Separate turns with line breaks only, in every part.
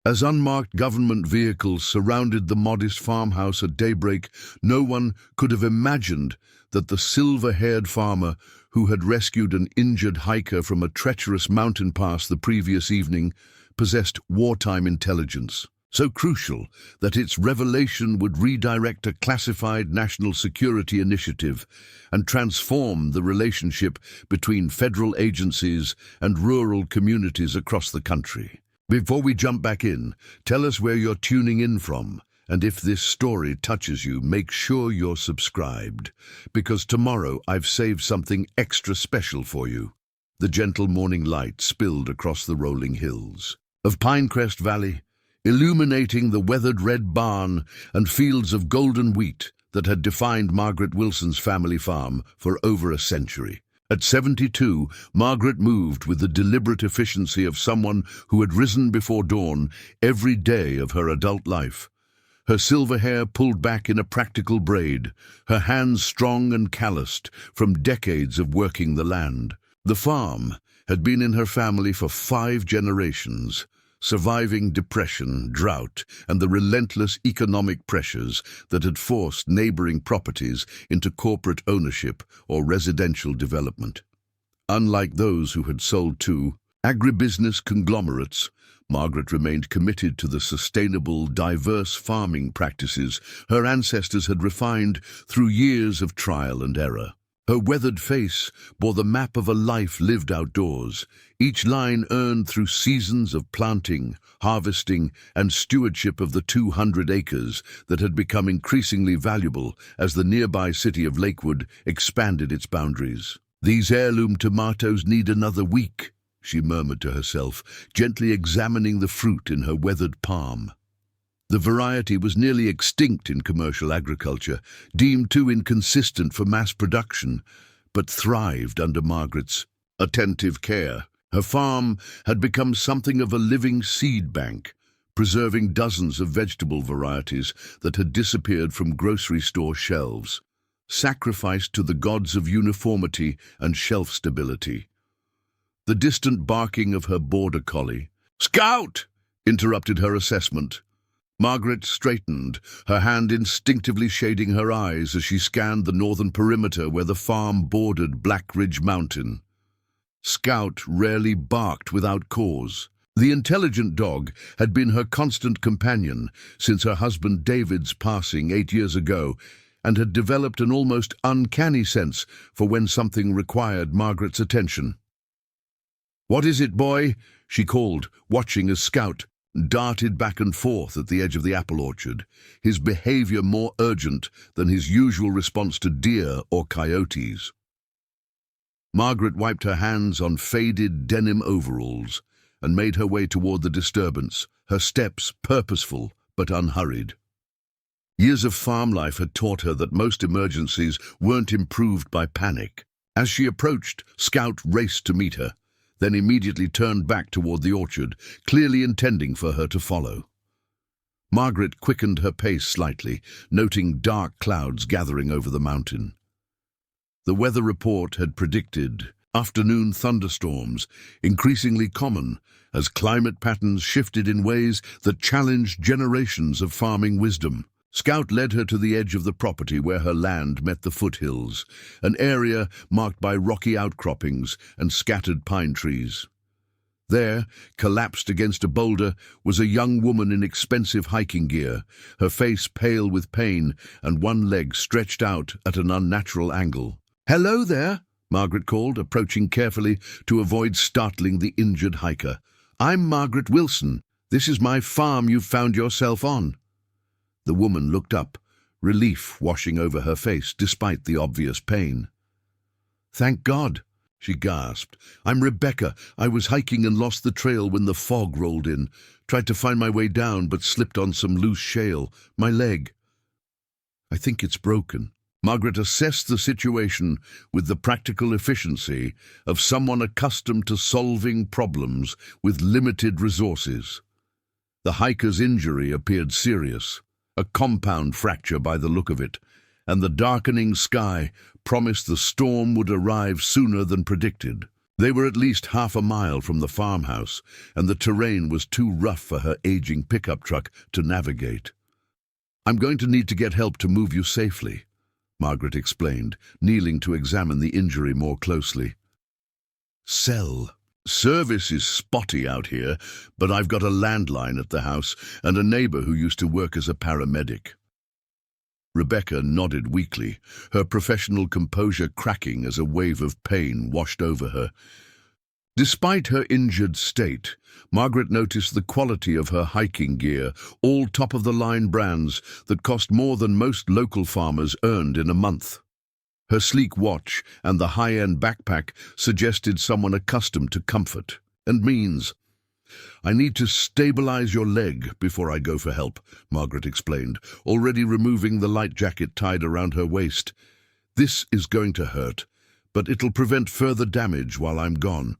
As unmarked government vehicles surrounded the modest farmhouse at daybreak, no one could have imagined that the silver-haired farmer who had rescued an injured hiker from a treacherous mountain pass the previous evening possessed wartime intelligence, so crucial that its revelation would redirect a classified national security initiative and transform the relationship between federal agencies and rural communities across the country. Before we jump back in, tell us where you're tuning in from, and if this story touches you, make sure you're subscribed, because tomorrow I've saved something extra special for you. The gentle morning light spilled across the rolling hills of Pinecrest Valley, illuminating the weathered red barn and fields of golden wheat that had defined Margaret Wilson's family farm for over a century. At 72, Margaret moved with the deliberate efficiency of someone who had risen before dawn every day of her adult life. Her silver hair pulled back in a practical braid, her hands strong and calloused from decades of working the land. The farm had been in her family for 5 generations, surviving depression, drought, and the relentless economic pressures that had forced neighboring properties into corporate ownership or residential development. Unlike those who had sold to agribusiness conglomerates, Margaret remained committed to the sustainable, diverse farming practices her ancestors had refined through years of trial and error. Her weathered face bore the map of a life lived outdoors, each line earned through seasons of planting, harvesting, and stewardship of the 200 acres that had become increasingly valuable as the nearby city of Lakewood expanded its boundaries. "These heirloom tomatoes need another week," she murmured to herself, gently examining the fruit in her weathered palm. The variety was nearly extinct in commercial agriculture, deemed too inconsistent for mass production, but thrived under Margaret's attentive care. Her farm had become something of a living seed bank, preserving dozens of vegetable varieties that had disappeared from grocery store shelves, sacrificed to the gods of uniformity and shelf stability. The distant barking of her border collie, "Scout!" interrupted her assessment. Margaret straightened, her hand instinctively shading her eyes as she scanned the northern perimeter where the farm bordered Black Ridge Mountain. Scout rarely barked without cause. The intelligent dog had been her constant companion since her husband David's passing 8 years ago, and had developed an almost uncanny sense for when something required Margaret's attention. "What is it, boy?" she called, watching as Scout darted back and forth at the edge of the apple orchard, his behavior more urgent than his usual response to deer or coyotes. Margaret wiped her hands on faded denim overalls and made her way toward the disturbance, her steps purposeful but unhurried. Years of farm life had taught her that most emergencies weren't improved by panic. As she approached, Scout raced to meet her, then immediately turned back toward the orchard, clearly intending for her to follow. Margaret quickened her pace slightly, noting dark clouds gathering over the mountain. The weather report had predicted afternoon thunderstorms, increasingly common as climate patterns shifted in ways that challenged generations of farming wisdom. Scout led her to the edge of the property where her land met the foothills, an area marked by rocky outcroppings and scattered pine trees. There, collapsed against a boulder, was a young woman in expensive hiking gear, her face pale with pain and one leg stretched out at an unnatural angle. "Hello there," Margaret called, approaching carefully to avoid startling the injured hiker. "I'm Margaret Wilson. This is my farm you've found yourself on." The woman looked up, relief washing over her face despite the obvious pain. "Thank God," she gasped. "I'm Rebecca. I was hiking and lost the trail when the fog rolled in. Tried to find my way down but slipped on some loose shale. My leg. I think it's broken." Margaret assessed the situation with the practical efficiency of someone accustomed to solving problems with limited resources. The hiker's injury appeared serious, a compound fracture by the look of it, and the darkening sky promised the storm would arrive sooner than predicted. They were at least half a mile from the farmhouse, and the terrain was too rough for her aging pickup truck to navigate. "I'm going to need to get help to move you safely," Margaret explained, kneeling to examine the injury more closely. "Cell. Service is spotty out here, but I've got a landline at the house and a neighbor who used to work as a paramedic." Rebecca nodded weakly, her professional composure cracking as a wave of pain washed over her. Despite her injured state, Margaret noticed the quality of her hiking gear, all top-of-the-line brands that cost more than most local farmers earned in a month. Her sleek watch and the high-end backpack suggested someone accustomed to comfort and means. "I need to stabilize your leg before I go for help," Margaret explained, already removing the light jacket tied around her waist. "This is going to hurt, but it'll prevent further damage while I'm gone."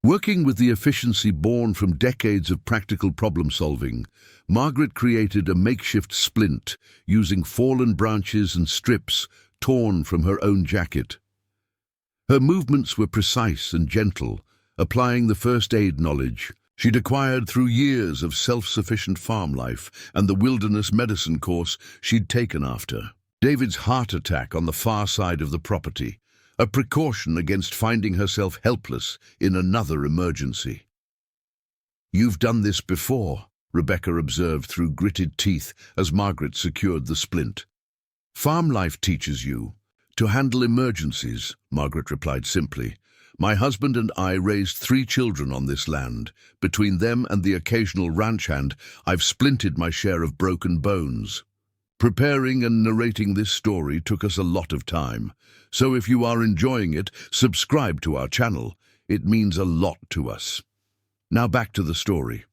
Working with the efficiency born from decades of practical problem-solving, Margaret created a makeshift splint using fallen branches and strips torn from her own jacket. Her movements were precise and gentle, applying the first aid knowledge she'd acquired through years of self-sufficient farm life and the wilderness medicine course she'd taken after David's heart attack on the far side of the property, a precaution against finding herself helpless in another emergency. "You've done this before," Rebecca observed through gritted teeth as Margaret secured the splint. "Farm life teaches you to handle emergencies," Margaret replied simply. "My husband and I raised 3 children on this land. Between them and the occasional ranch hand, I've splinted my share of broken bones." Preparing and narrating this story took us a lot of time, so if you are enjoying it, subscribe to our channel. It means a lot to us. Now back to the story.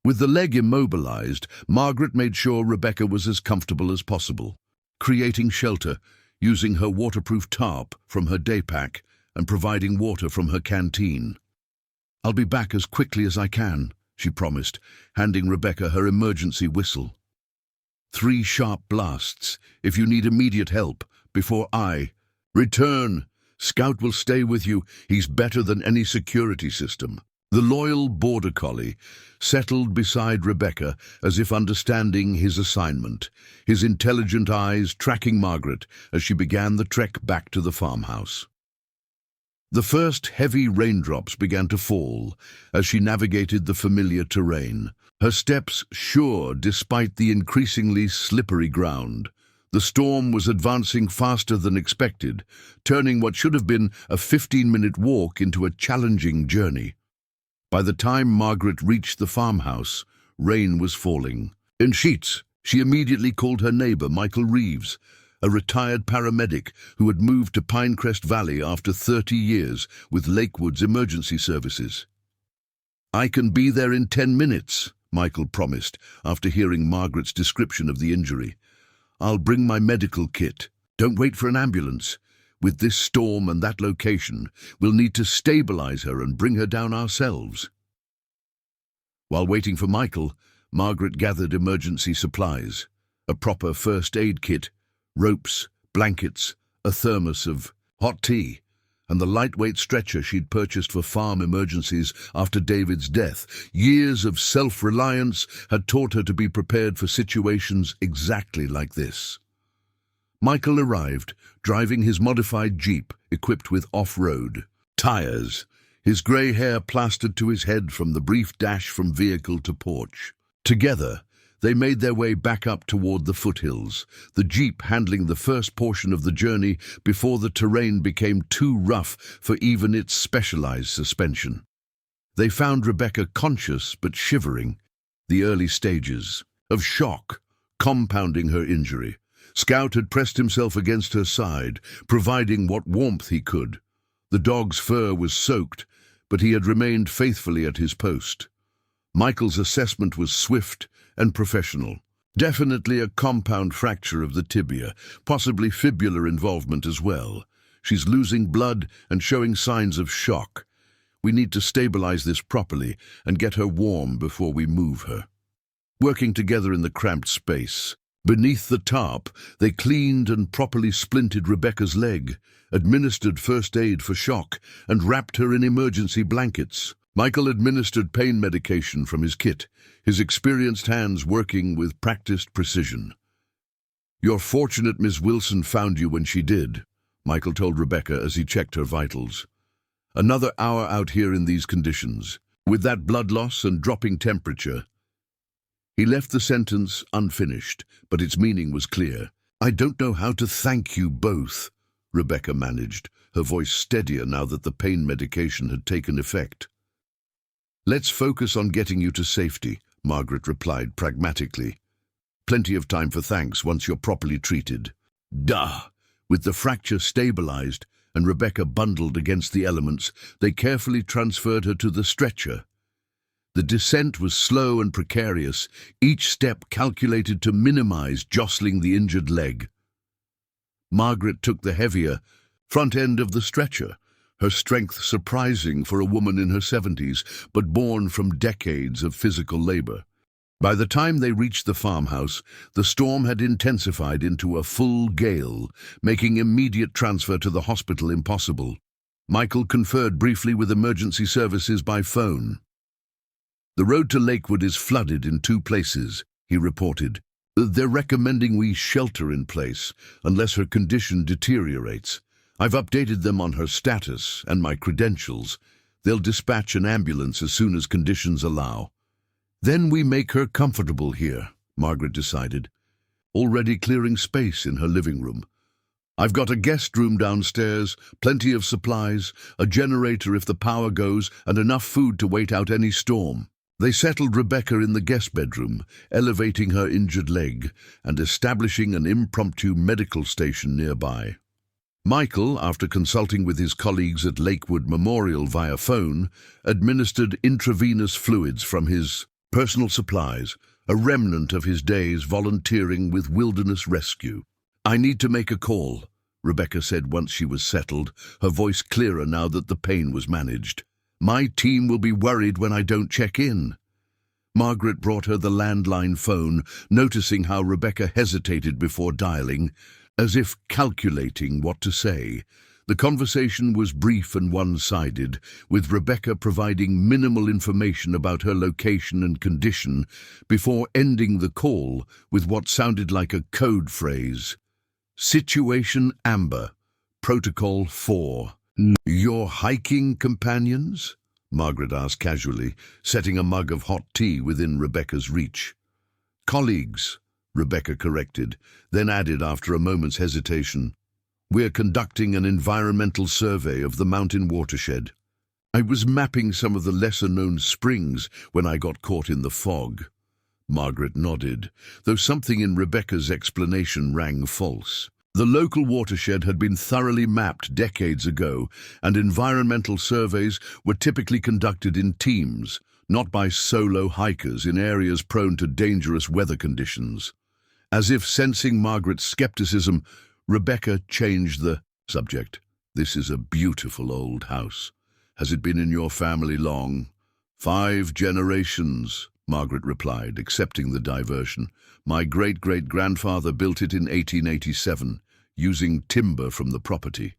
With the leg immobilized, Margaret made sure Rebecca was as comfortable as possible, creating shelter, using her waterproof tarp from her day pack, and providing water from her canteen. "I'll be back as quickly as I can," she promised, handing Rebecca her emergency whistle. 3 sharp blasts, if you need immediate help, before I return. Scout will stay with you. He's better than any security system." The loyal border collie settled beside Rebecca as if understanding his assignment, his intelligent eyes tracking Margaret as she began the trek back to the farmhouse. The first heavy raindrops began to fall as she navigated the familiar terrain, her steps sure despite the increasingly slippery ground. The storm was advancing faster than expected, turning what should have been a 15-minute walk into a challenging journey. By the time Margaret reached the farmhouse, rain was falling. In sheets, she immediately called her neighbor, Michael Reeves, a retired paramedic who had moved to Pinecrest Valley after 30 years with Lakewood's emergency services. "I can be there in 10 minutes, Michael promised after hearing Margaret's description of the injury. "I'll bring my medical kit. Don't wait for an ambulance. With this storm and that location, we'll need to stabilize her and bring her down ourselves." While waiting for Michael, Margaret gathered emergency supplies, a proper first aid kit, ropes, blankets, a thermos of hot tea, and the lightweight stretcher she'd purchased for farm emergencies after David's death. Years of self-reliance had taught her to be prepared for situations exactly like this. Michael arrived, driving his modified Jeep equipped with off-road tires, his grey hair plastered to his head from the brief dash from vehicle to porch. Together, they made their way back up toward the foothills, the Jeep handling the first portion of the journey before the terrain became too rough for even its specialized suspension. They found Rebecca conscious but shivering, the early stages of shock compounding her injury. Scout had pressed himself against her side, providing what warmth he could. The dog's fur was soaked, but he had remained faithfully at his post. Michael's assessment was swift and professional. Definitely a compound fracture of the tibia, possibly fibular involvement as well. She's losing blood and showing signs of shock. We need to stabilize this properly and get her warm before we move her. Working together in the cramped space, Beneath the tarp, they cleaned and properly splinted Rebecca's leg, administered first aid for shock, and wrapped her in emergency blankets. Michael administered pain medication from his kit, his experienced hands working with practiced precision. "You're fortunate Miss Wilson found you when she did," Michael told Rebecca as he checked her vitals. "Another hour out here in these conditions, with that blood loss and dropping temperature." He left the sentence unfinished, but its meaning was clear. "I don't know how to thank you both," Rebecca managed, her voice steadier now that the pain medication had taken effect. "Let's focus on getting you to safety," Margaret replied pragmatically. "Plenty of time for thanks once you're properly treated." Duh! With the fracture stabilized and Rebecca bundled against the elements, they carefully transferred her to the stretcher. The descent was slow and precarious, each step calculated to minimize jostling the injured leg. Margaret took the heavier front end of the stretcher, her strength surprising for a woman in her 70s, but born from decades of physical labor. By the time they reached the farmhouse, the storm had intensified into a full gale, making immediate transfer to the hospital impossible. Michael conferred briefly with emergency services by phone. "The road to Lakewood is flooded in 2 places," he reported. "They're recommending we shelter in place unless her condition deteriorates. I've updated them on her status and my credentials. They'll dispatch an ambulance as soon as conditions allow." "Then we make her comfortable here," Margaret decided, already clearing space in her living room. "I've got a guest room downstairs, plenty of supplies, a generator if the power goes, and enough food to wait out any storm." They settled Rebecca in the guest bedroom, elevating her injured leg and establishing an impromptu medical station nearby. Michael, after consulting with his colleagues at Lakewood Memorial via phone, administered intravenous fluids from his personal supplies, a remnant of his days volunteering with Wilderness Rescue. "I need to make a call," Rebecca said once she was settled, her voice clearer now that the pain was managed. "My team will be worried when I don't check in." Margaret brought her the landline phone, noticing how Rebecca hesitated before dialing, as if calculating what to say. The conversation was brief and one-sided, with Rebecca providing minimal information about her location and condition before ending the call with what sounded like a code phrase. "Situation Amber, Protocol 4. Your hiking companions?" Margaret asked casually, setting a mug of hot tea within Rebecca's reach. "Colleagues," Rebecca corrected, then added after a moment's hesitation, "We're conducting an environmental survey of the mountain watershed. I was mapping some of the lesser-known springs when I got caught in the fog." Margaret nodded, though something in Rebecca's explanation rang false. The local watershed had been thoroughly mapped decades ago, and environmental surveys were typically conducted in teams, not by solo hikers in areas prone to dangerous weather conditions. As if sensing Margaret's skepticism, Rebecca changed the subject. "This is a beautiful old house. Has it been in your family long?" "5 generations," Margaret replied, accepting the diversion. "My great-great-grandfather built it in 1887, using timber from the property.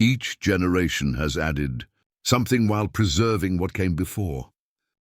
Each generation has added something while preserving what came before."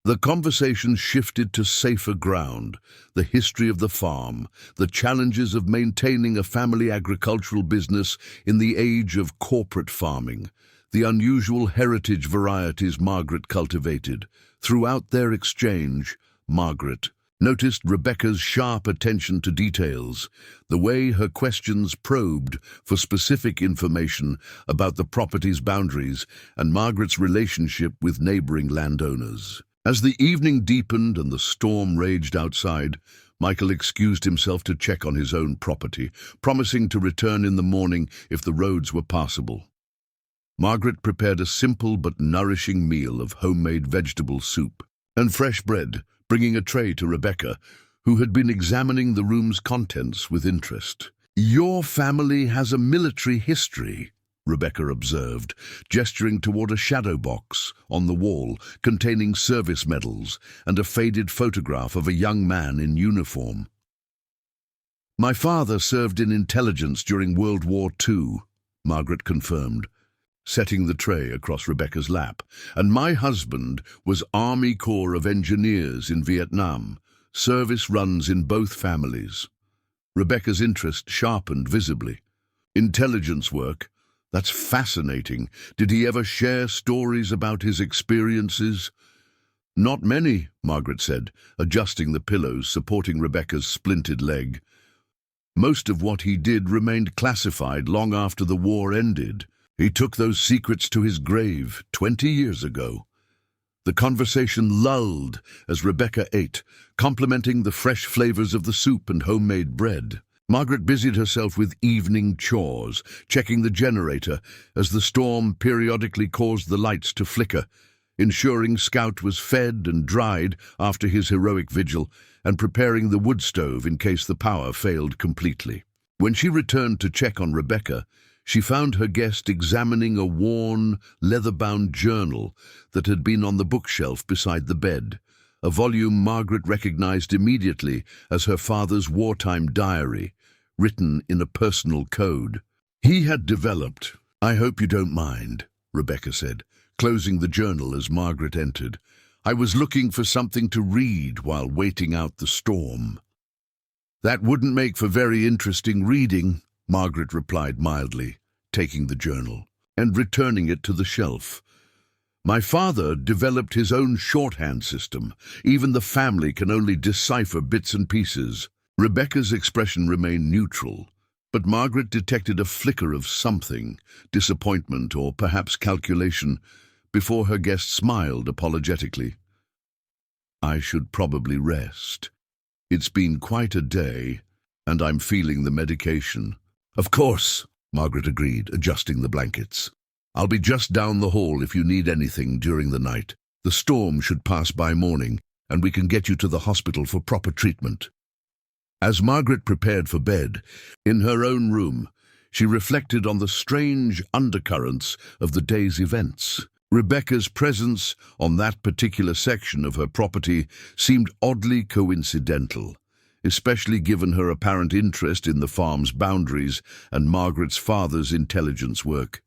The conversation shifted to safer ground, the history of the farm, the challenges of maintaining a family agricultural business in the age of corporate farming, the unusual heritage varieties Margaret cultivated. Throughout their exchange, Margaret noticed Rebecca's sharp attention to details, the way her questions probed for specific information about the property's boundaries and Margaret's relationship with neighboring landowners. As the evening deepened and the storm raged outside, Michael excused himself to check on his own property, promising to return in the morning if the roads were passable. Margaret prepared a simple but nourishing meal of homemade vegetable soup and fresh bread, bringing a tray to Rebecca, who had been examining the room's contents with interest. "Your family has a military history," Rebecca observed, gesturing toward a shadow box on the wall containing service medals and a faded photograph of a young man in uniform. My father served in intelligence during World War II, Margaret confirmed, setting the tray across Rebecca's lap. And my husband was Army Corps of Engineers in Vietnam. Service runs in both families. Rebecca's interest sharpened visibly. Intelligence work? That's fascinating. Did he ever share stories about his experiences? Not many, Margaret said, adjusting the pillows supporting Rebecca's splintered leg. Most of what he did remained classified long after the war ended. He took those secrets to his grave 20 years ago. The conversation lulled as Rebecca ate, complimenting the fresh flavors of the soup and homemade bread. Margaret busied herself with evening chores, checking the generator as the storm periodically caused the lights to flicker, ensuring Scout was fed and dried after his heroic vigil, and preparing the wood stove in case the power failed completely. When she returned to check on Rebecca, she found her guest examining a worn, leather-bound journal that had been on the bookshelf beside the bed, a volume Margaret recognized immediately as her father's wartime diary, written in a personal code. He had developed. "I hope you don't mind," Rebecca said, closing the journal as Margaret entered. "I was looking for something to read while waiting out the storm." "That wouldn't make for very interesting reading," Margaret replied mildly, taking the journal and returning it to the shelf. "My father developed his own shorthand system. Even the family can only decipher bits and pieces." Rebecca's expression remained neutral, but Margaret detected a flicker of something, disappointment or perhaps calculation, before her guest smiled apologetically. "I should probably rest. It's been quite a day, and I'm feeling the medication." "Of course," Margaret agreed, adjusting the blankets. "I'll be just down the hall if you need anything during the night. The storm should pass by morning, and we can get you to the hospital for proper treatment." As Margaret prepared for bed, in her own room, she reflected on the strange undercurrents of the day's events. Rebecca's presence on that particular section of her property seemed oddly coincidental, especially given her apparent interest in the farm's boundaries and Margaret's father's intelligence work.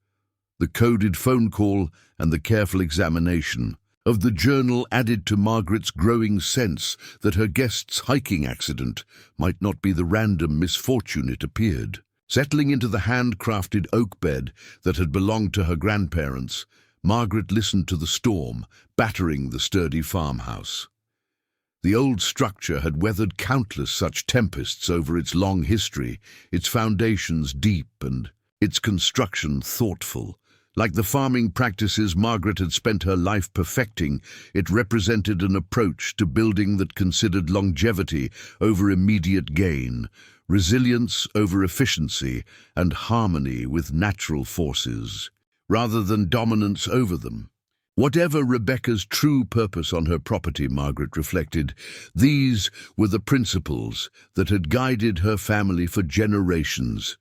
The coded phone call and the careful examination of the journal added to Margaret's growing sense that her guest's hiking accident might not be the random misfortune it appeared. Settling into the handcrafted oak bed that had belonged to her grandparents, Margaret listened to the storm battering the sturdy farmhouse. The old structure had weathered countless such tempests over its long history, its foundations deep and its construction thoughtful. Like the farming practices Margaret had spent her life perfecting, it represented an approach to building that considered longevity over immediate gain, resilience over efficiency, and harmony with natural forces, rather than dominance over them. Whatever Rebecca's true purpose on her property, Margaret reflected, these were the principles that had guided her family for generations.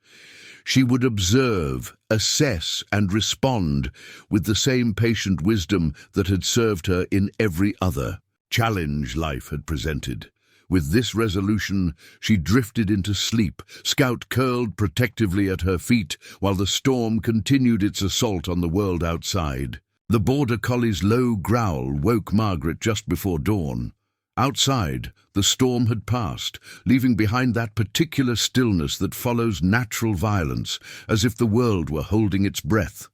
She would observe, assess, and respond with the same patient wisdom that had served her in every other challenge life had presented. With this resolution, she drifted into sleep, Scout curled protectively at her feet while the storm continued its assault on the world outside. The border collie's low growl woke Margaret just before dawn. Outside, the storm had passed, leaving behind that particular stillness that follows natural violence, as if the world were holding its breath.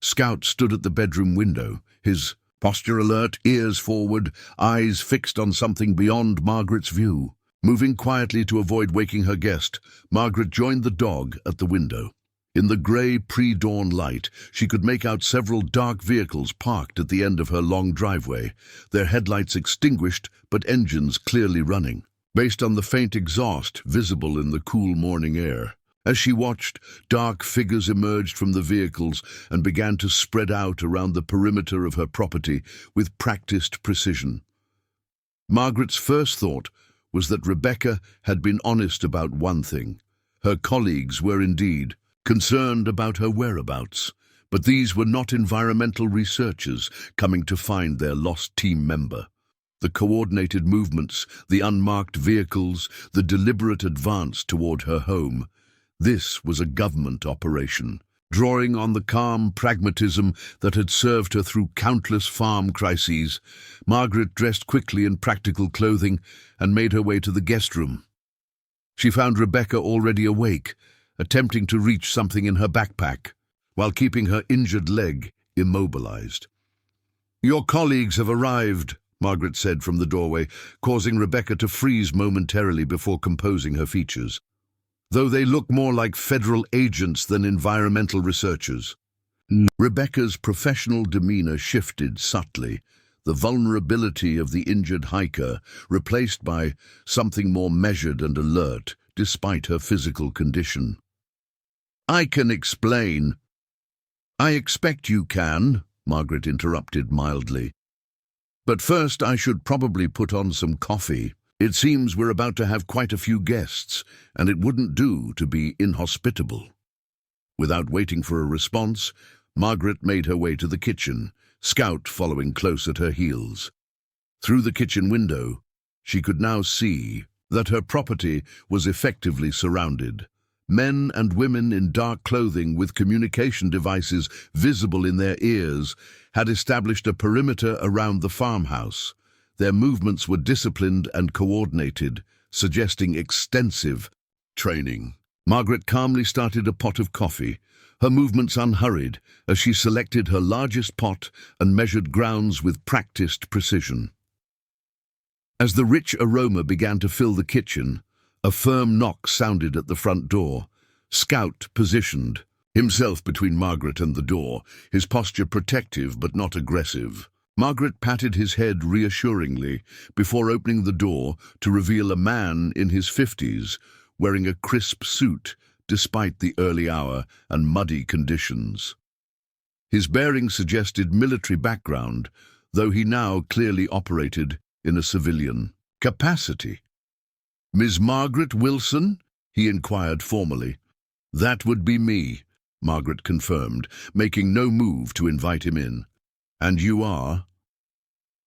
Scout stood at the bedroom window, his posture alert, ears forward, eyes fixed on something beyond Margaret's view. Moving quietly to avoid waking her guest, Margaret joined the dog at the window. In the grey pre-dawn light, she could make out several dark vehicles parked at the end of her long driveway, their headlights extinguished but engines clearly running, based on the faint exhaust visible in the cool morning air. As she watched, dark figures emerged from the vehicles and began to spread out around the perimeter of her property with practiced precision. Margaret's first thought was that Rebecca had been honest about one thing. Her colleagues were indeed concerned about her whereabouts, but these were not environmental researchers coming to find their lost team member. The coordinated movements, the unmarked vehicles, the deliberate advance toward her home. This was a government operation, drawing on the calm pragmatism that had served her through countless farm crises. Margaret dressed quickly in practical clothing and made her way to the guest room. She found Rebecca already awake, attempting to reach something in her backpack, while keeping her injured leg immobilized. "Your colleagues have arrived," Margaret said from the doorway, causing Rebecca to freeze momentarily before composing her features. Though they look more like federal agents than environmental researchers. Rebecca's professional demeanor shifted subtly, the vulnerability of the injured hiker replaced by something more measured and alert, despite her physical condition. "I can explain." "I expect you can," Margaret interrupted mildly. "But first I should probably put on some coffee. It seems we're about to have quite a few guests, and it wouldn't do to be inhospitable." Without waiting for a response, Margaret made her way to the kitchen, Scout following close at her heels. Through the kitchen window, she could now see that her property was effectively surrounded. Men and women in dark clothing with communication devices visible in their ears had established a perimeter around the farmhouse. Their movements were disciplined and coordinated, suggesting extensive training. Margaret calmly started a pot of coffee, her movements unhurried as she selected her largest pot and measured grounds with practiced precision. As the rich aroma began to fill the kitchen, a firm knock sounded at the front door. Scout positioned himself between Margaret and the door, his posture protective but not aggressive. Margaret patted his head reassuringly before opening the door to reveal a man in his 50s, wearing a crisp suit despite the early hour and muddy conditions. His bearing suggested military background, though he now clearly operated in a civilian capacity. "Ms. Margaret Wilson?" he inquired formally. "That would be me," Margaret confirmed, making no move to invite him in. "And you are?"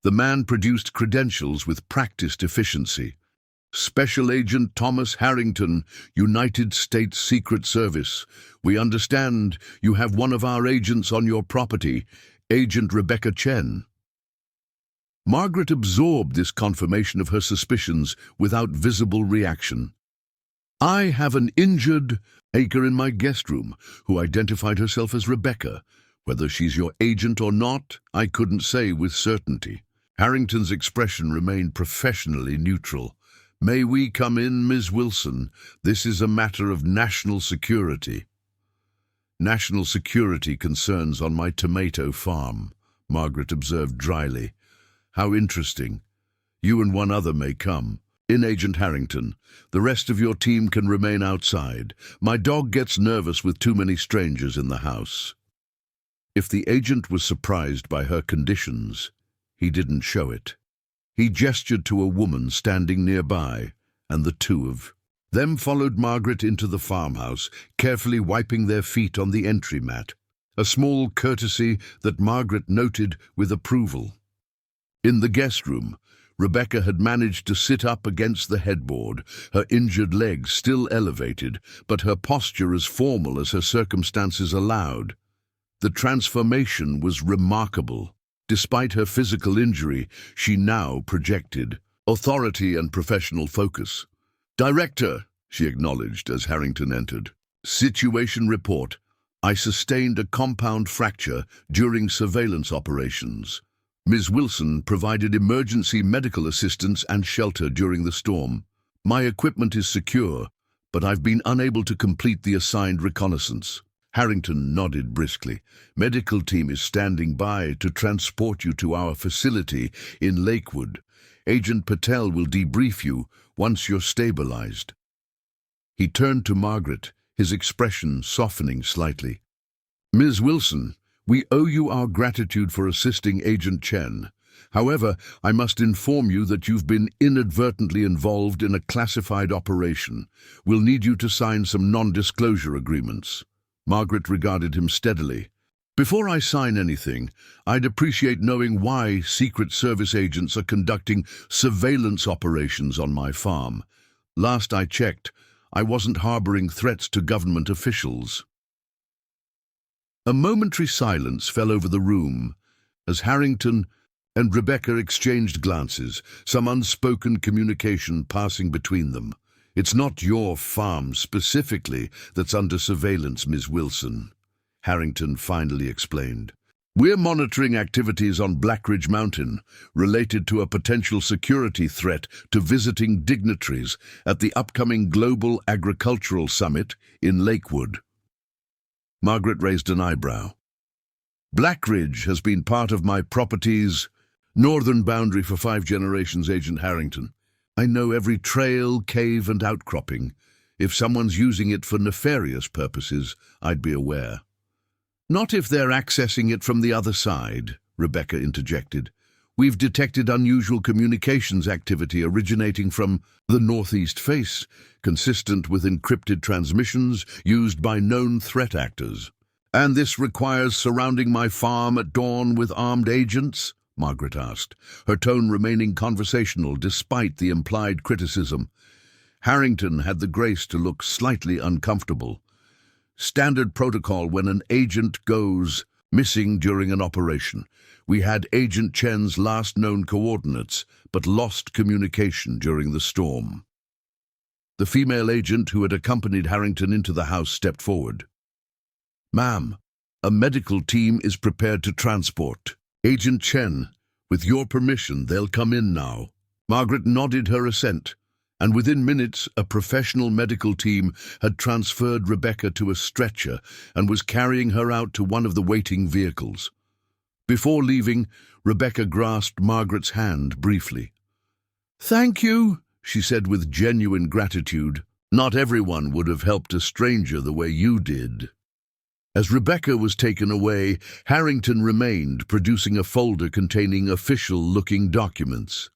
The man produced credentials with practiced efficiency. "Special Agent Thomas Harrington, United States Secret Service. We understand you have one of our agents on your property, Agent Rebecca Chen." Margaret absorbed this confirmation of her suspicions without visible reaction. "I have an injured hiker in my guest room who identified herself as Rebecca. Whether she's your agent or not, I couldn't say with certainty." Harrington's expression remained professionally neutral. "May we come in, Ms. Wilson? This is a matter of national security." "National security concerns on my tomato farm," Margaret observed dryly. "How interesting. You and one other may come. In, Agent Harrington. The rest of your team can remain outside. My dog gets nervous with too many strangers in the house." If the agent was surprised by her conditions, he didn't show it. He gestured to a woman standing nearby, and the two of them followed Margaret into the farmhouse, carefully wiping their feet on the entry mat, a small courtesy that Margaret noted with approval. In the guest room, Rebecca had managed to sit up against the headboard, her injured legs still elevated, but her posture as formal as her circumstances allowed. The transformation was remarkable. Despite her physical injury, she now projected authority and professional focus. "Director," she acknowledged as Harrington entered. "Situation report. I sustained a compound fracture during surveillance operations. Ms. Wilson provided emergency medical assistance and shelter during the storm. My equipment is secure, but I've been unable to complete the assigned reconnaissance." Harrington nodded briskly. "Medical team is standing by to transport you to our facility in Lakewood. Agent Patel will debrief you once you're stabilized." He turned to Margaret, his expression softening slightly. "Ms. Wilson, we owe you our gratitude for assisting Agent Chen. However, I must inform you that you've been inadvertently involved in a classified operation. We'll need you to sign some non-disclosure agreements." Margaret regarded him steadily. Before I sign anything, I'd appreciate knowing why Secret Service agents are conducting surveillance operations on my farm. Last I checked, I wasn't harboring threats to government officials. A momentary silence fell over the room as Harrington and Rebecca exchanged glances, some unspoken communication passing between them. "It's not your farm specifically that's under surveillance, Ms. Wilson," Harrington finally explained. "We're monitoring activities on Blackridge Mountain related to a potential security threat to visiting dignitaries at the upcoming Global Agricultural Summit in Lakewood." Margaret raised an eyebrow. "Blackridge has been part of my property's northern boundary for 5 generations, Agent Harrington. I know every trail, cave, and outcropping. If someone's using it for nefarious purposes, I'd be aware." "Not if they're accessing it from the other side," Rebecca interjected. "We've detected unusual communications activity originating from the northeast face, consistent with encrypted transmissions used by known threat actors." "And this requires surrounding my farm at dawn with armed agents?" Margaret asked, her tone remaining conversational despite the implied criticism. Harrington had the grace to look slightly uncomfortable. "Standard protocol when an agent goes missing during an operation. We had Agent Chen's last known coordinates, but lost communication during the storm." The female agent who had accompanied Harrington into the house stepped forward. "Ma'am, a medical team is prepared to transport Agent Chen. With your permission, they'll come in now." Margaret nodded her assent, and within minutes a professional medical team had transferred Rebecca to a stretcher and was carrying her out to one of the waiting vehicles. Before leaving, Rebecca grasped Margaret's hand briefly. "Thank you," she said with genuine gratitude. "Not everyone would have helped a stranger the way you did." As Rebecca was taken away, Harrington remained, producing a folder containing official-looking documents.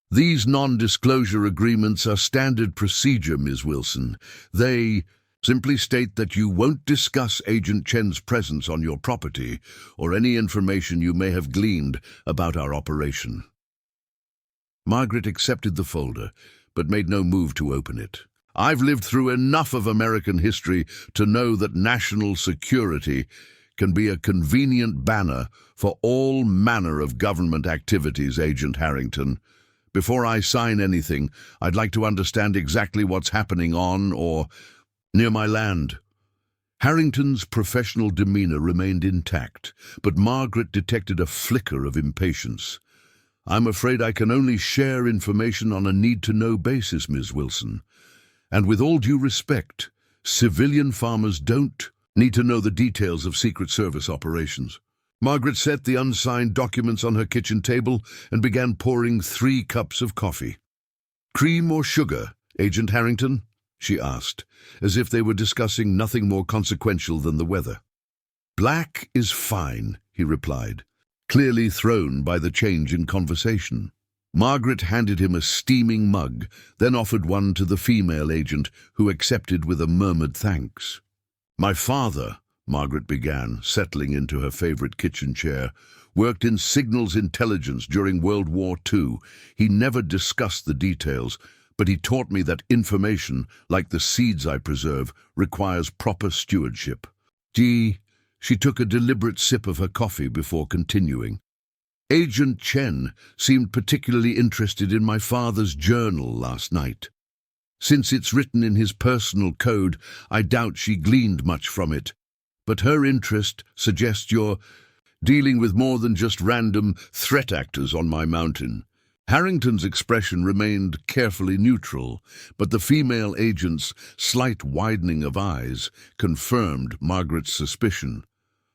"These non-disclosure agreements are standard procedure, Ms. Wilson. They simply state that you won't discuss Agent Chen's presence on your property or any information you may have gleaned about our operation." Margaret accepted the folder, but made no move to open it. "I've lived through enough of American history to know that national security can be a convenient banner for all manner of government activities, Agent Harrington. Before I sign anything, I'd like to understand exactly what's happening on or near my land." Harrington's professional demeanor remained intact, but Margaret detected a flicker of impatience. "I'm afraid I can only share information on a need-to-know basis, Ms. Wilson. And with all due respect, civilian farmers don't need to know the details of Secret Service operations." Margaret set the unsigned documents on her kitchen table and began pouring 3 cups of coffee. "Cream or sugar, Agent Harrington?" she asked, as if they were discussing nothing more consequential than the weather. "Black is fine," he replied, clearly thrown by the change in conversation. Margaret handed him a steaming mug, then offered one to the female agent, who accepted with a murmured thanks. "My father," Margaret began, settling into her favorite kitchen chair, "worked in signals intelligence during World War II. He never discussed the details, but he taught me that information, like the seeds I preserve, requires proper stewardship." She took a deliberate sip of her coffee before continuing. "Agent Chen seemed particularly interested in my father's journal last night. Since it's written in his personal code, I doubt she gleaned much from it. But her interest suggests you're dealing with more than just random threat actors on my mountain." Harrington's expression remained carefully neutral, but the female agent's slight widening of eyes confirmed Margaret's suspicion.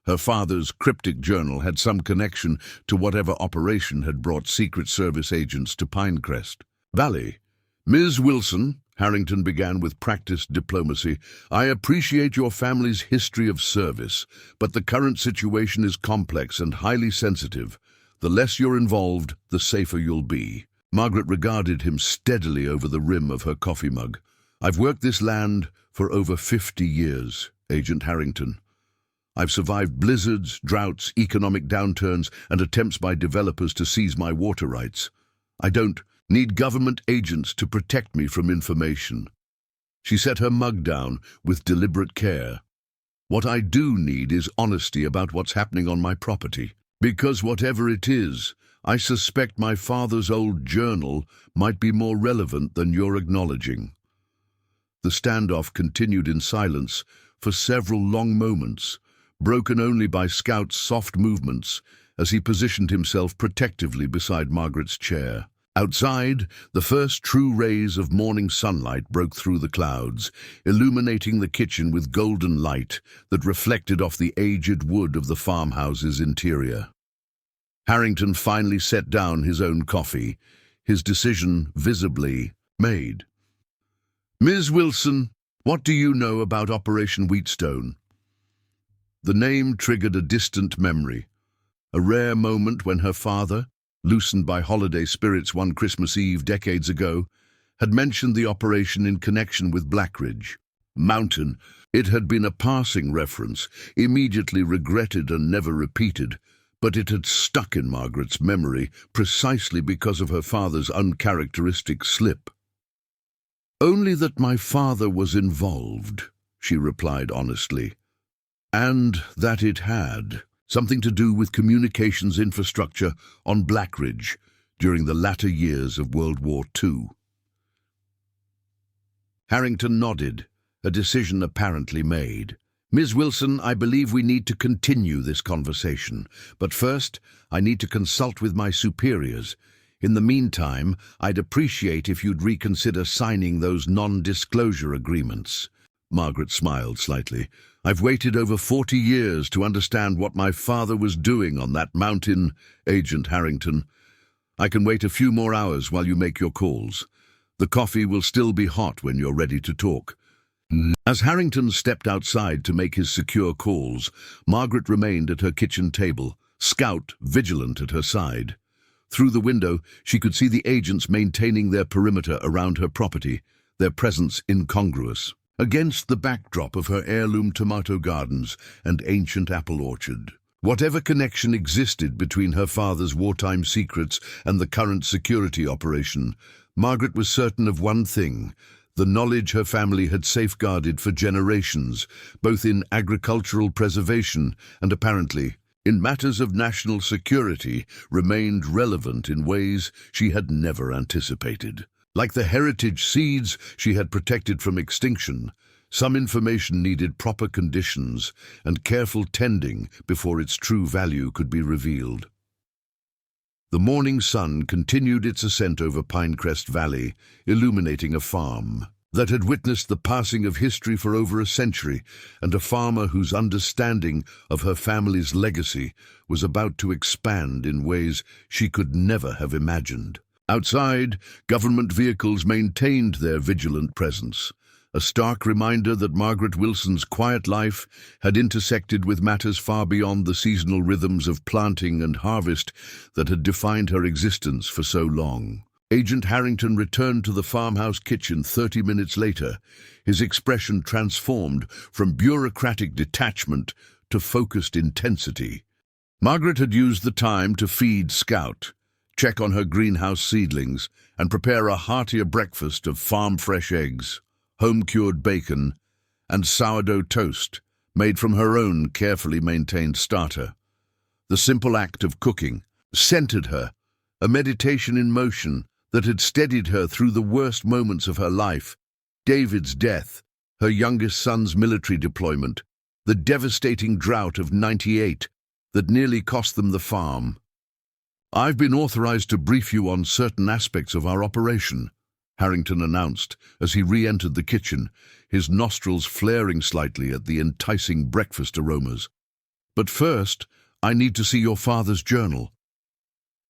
Her father's cryptic journal had some connection to whatever operation had brought Secret Service agents to Pinecrest Valley. "Ms. Wilson," Harrington began with practiced diplomacy, "I appreciate your family's history of service, but the current situation is complex and highly sensitive. The less you're involved, the safer you'll be." Margaret regarded him steadily over the rim of her coffee mug. "I've worked this land for over 50 years, Agent Harrington. I've survived blizzards, droughts, economic downturns, and attempts by developers to seize my water rights. I don't need government agents to protect me from information." She set her mug down with deliberate care. "What I do need is honesty about what's happening on my property. Because whatever it is, I suspect my father's old journal might be more relevant than you're acknowledging." The standoff continued in silence for several long moments, broken only by Scout's soft movements as he positioned himself protectively beside Margaret's chair. Outside, the first true rays of morning sunlight broke through the clouds, illuminating the kitchen with golden light that reflected off the aged wood of the farmhouse's interior. Harrington finally set down his own coffee, his decision visibly made. "Ms. Wilson, what do you know about Operation Wheatstone?" The name triggered a distant memory, a rare moment when her father, loosened by holiday spirits one Christmas Eve decades ago, had mentioned the operation in connection with Blackridge Mountain. It had been a passing reference, immediately regretted and never repeated, but it had stuck in Margaret's memory precisely because of her father's uncharacteristic slip. "Only that my father was involved," she replied honestly, "and that it had something to do with communications infrastructure on Blackridge during the latter years of World War II." Harrington nodded, a decision apparently made. "Ms. Wilson, I believe we need to continue this conversation, but first I need to consult with my superiors. In the meantime, I'd appreciate if you'd reconsider signing those non-disclosure agreements." Margaret smiled slightly. "I've waited over 40 years to understand what my father was doing on that mountain, Agent Harrington. I can wait a few more hours while you make your calls. The coffee will still be hot when you're ready to talk." As Harrington stepped outside to make his secure calls, Margaret remained at her kitchen table, Scout vigilant at her side. Through the window, she could see the agents maintaining their perimeter around her property, their presence incongruous against the backdrop of her heirloom tomato gardens and ancient apple orchard. Whatever connection existed between her father's wartime secrets and the current security operation, Margaret was certain of one thing: the knowledge her family had safeguarded for generations, both in agricultural preservation and, apparently, in matters of national security, remained relevant in ways she had never anticipated. Like the heritage seeds she had protected from extinction, some information needed proper conditions and careful tending before its true value could be revealed. The morning sun continued its ascent over Pinecrest Valley, illuminating a farm that had witnessed the passing of history for over a century, and a farmer whose understanding of her family's legacy was about to expand in ways she could never have imagined. Outside, government vehicles maintained their vigilant presence, a stark reminder that Margaret Wilson's quiet life had intersected with matters far beyond the seasonal rhythms of planting and harvest that had defined her existence for so long. Agent Harrington returned to the farmhouse kitchen 30 minutes later, his expression transformed from bureaucratic detachment to focused intensity. Margaret had used the time to feed Scout, check on her greenhouse seedlings, and prepare a heartier breakfast of farm-fresh eggs, home-cured bacon, and sourdough toast made from her own carefully maintained starter. The simple act of cooking centered her, a meditation in motion that had steadied her through the worst moments of her life: David's death, her youngest son's military deployment, the devastating drought of '98 that nearly cost them the farm. "I've been authorized to brief you on certain aspects of our operation," Harrington announced as he re-entered the kitchen, his nostrils flaring slightly at the enticing breakfast aromas. "But first, I need to see your father's journal."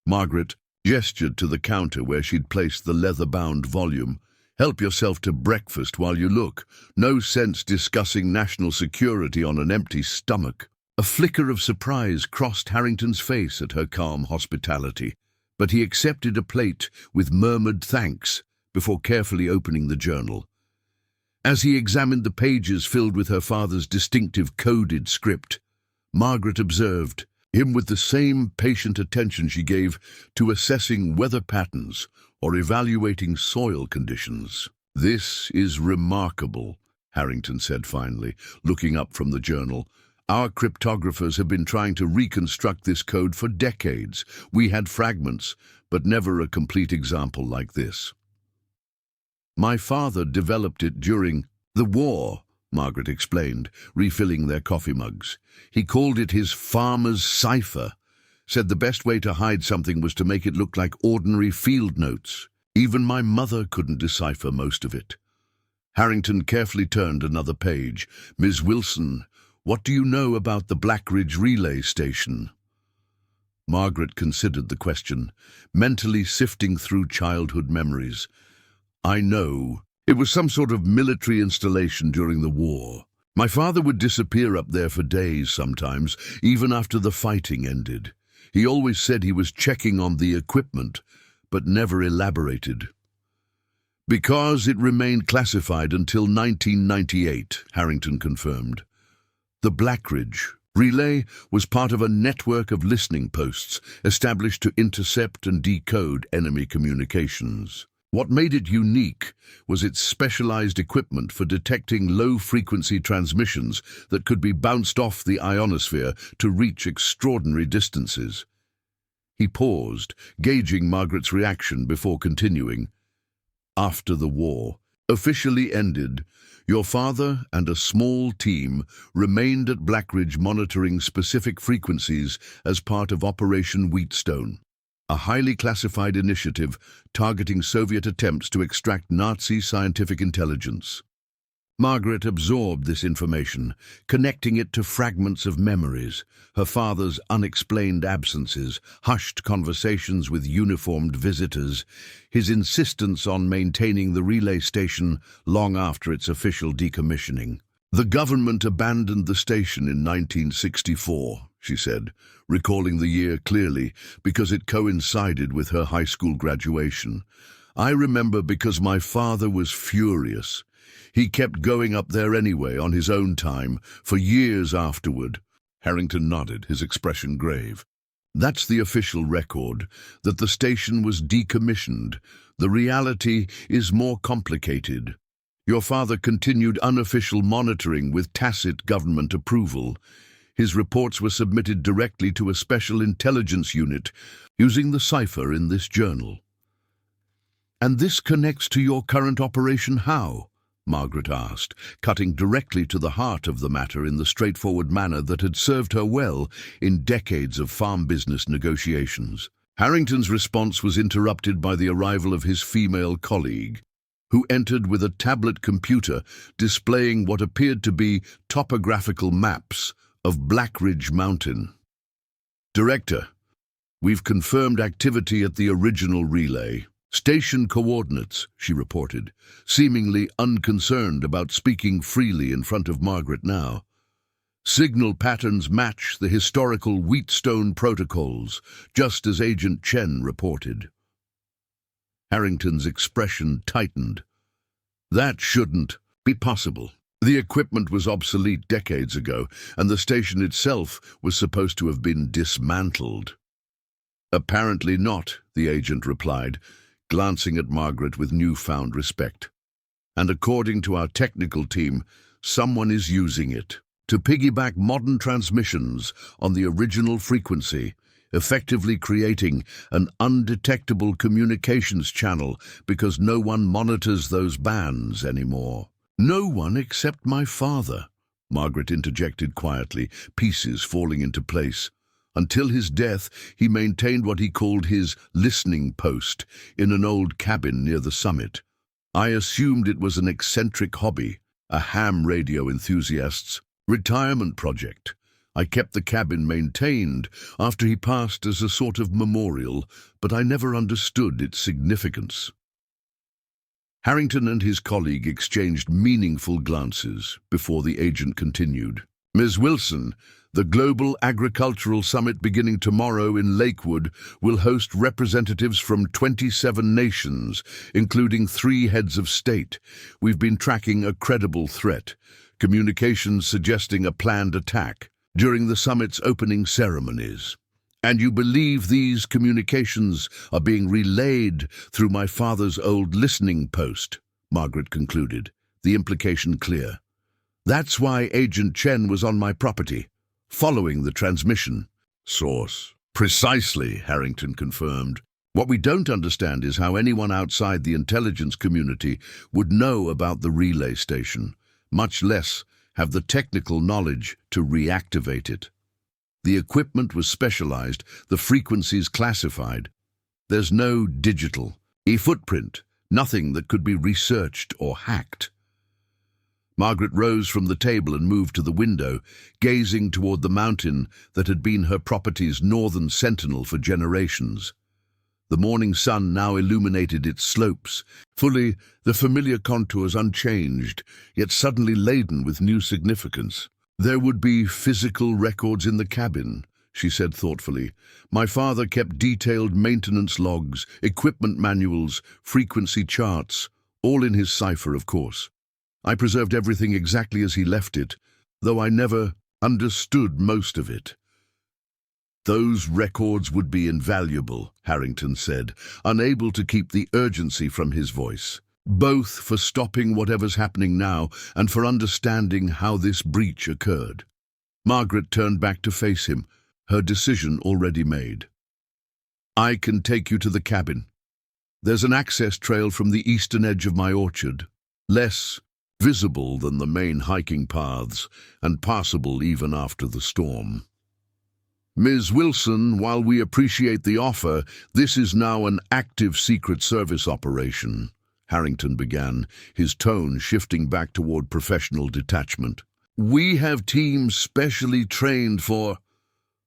Margaret gestured to the counter where she'd placed the leather-bound volume. "Help yourself to breakfast while you look. No sense discussing national security on an empty stomach." A flicker of surprise crossed Harrington's face at her calm hospitality, but he accepted a plate with murmured thanks before carefully opening the journal. As he examined the pages filled with her father's distinctive coded script, Margaret observed, him with the same patient attention she gave to assessing weather patterns or evaluating soil conditions. "This is remarkable," Harrington said finally, looking up from the journal. "Our cryptographers have been trying to reconstruct this code for decades. We had fragments, but never a complete example like this." "My father developed it during the war," Margaret explained, refilling their coffee mugs. "He called it his farmer's cipher. Said the best way to hide something was to make it look like ordinary field notes. Even my mother couldn't decipher most of it." Harrington carefully turned another page. "Ms. Wilson, what do you know about the Blackridge relay station?" Margaret considered the question, mentally sifting through childhood memories. "I know. It was some sort of military installation during the war. My father would disappear up there for days sometimes, even after the fighting ended. He always said he was checking on the equipment, but never elaborated." "Because it remained classified until 1998, Harrington confirmed. "The Blackridge relay was part of a network of listening posts established to intercept and decode enemy communications. What made it unique was its specialized equipment for detecting low-frequency transmissions that could be bounced off the ionosphere to reach extraordinary distances." He paused, gauging Margaret's reaction before continuing. "After the war officially ended, your father and a small team remained at Blackridge monitoring specific frequencies as part of Operation Wheatstone, a highly classified initiative targeting Soviet attempts to extract Nazi scientific intelligence." Margaret absorbed this information, connecting it to fragments of memories, her father's unexplained absences, hushed conversations with uniformed visitors, his insistence on maintaining the relay station long after its official decommissioning. "The government abandoned the station in 1964, she said, recalling the year clearly because it coincided with her high school graduation. "I remember because my father was furious. He kept going up there anyway on his own time for years afterward." Harrington nodded, his expression grave. "That's the official record, that the station was decommissioned. The reality is more complicated. Your father continued unofficial monitoring with tacit government approval. His reports were submitted directly to a special intelligence unit using the cipher in this journal." "And this connects to your current operation how?" Margaret asked, cutting directly to the heart of the matter in the straightforward manner that had served her well in decades of farm business negotiations. Harrington's response was interrupted by the arrival of his female colleague, who entered with a tablet computer displaying what appeared to be topographical maps of Blackridge Mountain. "Director, we've confirmed activity at the original relay. Station coordinates," she reported, seemingly unconcerned about speaking freely in front of Margaret now. "Signal patterns match the historical Wheatstone protocols, just as Agent Chen reported." Harrington's expression tightened. "That shouldn't be possible. The equipment was obsolete decades ago, and the station itself was supposed to have been dismantled." "Apparently not," the agent replied, glancing at Margaret with newfound respect. "And according to our technical team, someone is using it to piggyback modern transmissions on the original frequency, effectively creating an undetectable communications channel because no one monitors those bands anymore." "No one except my father," Margaret interjected quietly, pieces falling into place. "Until his death, he maintained what he called his listening post in an old cabin near the summit. I assumed it was an eccentric hobby, a ham radio enthusiast's retirement project. I kept the cabin maintained after he passed as a sort of memorial, but I never understood its significance." Harrington and his colleague exchanged meaningful glances before the agent continued. "Ms. Wilson, the Global Agricultural Summit beginning tomorrow in Lakewood will host representatives from 27 nations, including 3 heads of state. We've been tracking a credible threat, communications suggesting a planned attack. during the summit's opening ceremonies. And you believe these communications are being relayed through my father's old listening post, Margaret concluded, the implication clear. That's why Agent Chen was on my property, following the transmission. Source. Precisely, Harrington confirmed. What we don't understand is how anyone outside the intelligence community would know about the relay station, much less have the technical knowledge to reactivate it. The equipment was specialized, the frequencies classified. There's no digital footprint, nothing that could be researched or hacked. Margaret rose from the table and moved to the window, gazing toward the mountain that had been her property's northern sentinel for generations. The morning sun now illuminated its slopes, fully the familiar contours unchanged, yet suddenly laden with new significance. There would be physical records in the cabin, she said thoughtfully. My father kept detailed maintenance logs, equipment manuals, frequency charts, all in his cipher, of course. I preserved everything exactly as he left it, though I never understood most of it. Those records would be invaluable, Harrington said, unable to keep the urgency from his voice, both for stopping whatever's happening now and for understanding how this breach occurred. Margaret turned back to face him, her decision already made. I can take you to the cabin. There's an access trail from the eastern edge of my orchard, less visible than the main hiking paths and passable even after the storm. Ms. Wilson, while we appreciate the offer, this is now an active Secret Service operation, Harrington began, his tone shifting back toward professional detachment. We have teams specially trained for...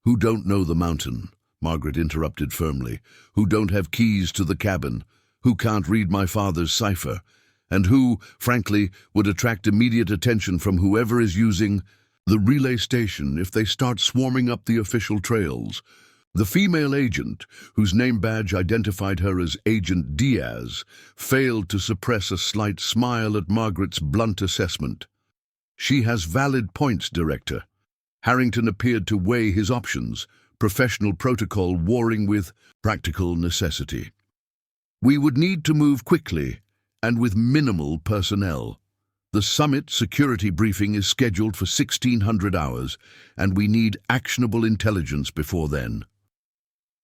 Who don't know the mountain, Margaret interrupted firmly, who don't have keys to the cabin, who can't read my father's cipher, and who, frankly, would attract immediate attention from whoever is using the relay station if they start swarming up the official trails. The female agent, whose name badge identified her as Agent Diaz, failed to suppress a slight smile at Margaret's blunt assessment. She has valid points, Director. Harrington appeared to weigh his options, professional protocol warring with practical necessity. We would need to move quickly and with minimal personnel. The summit security briefing is scheduled for 1600 hours, and we need actionable intelligence before then.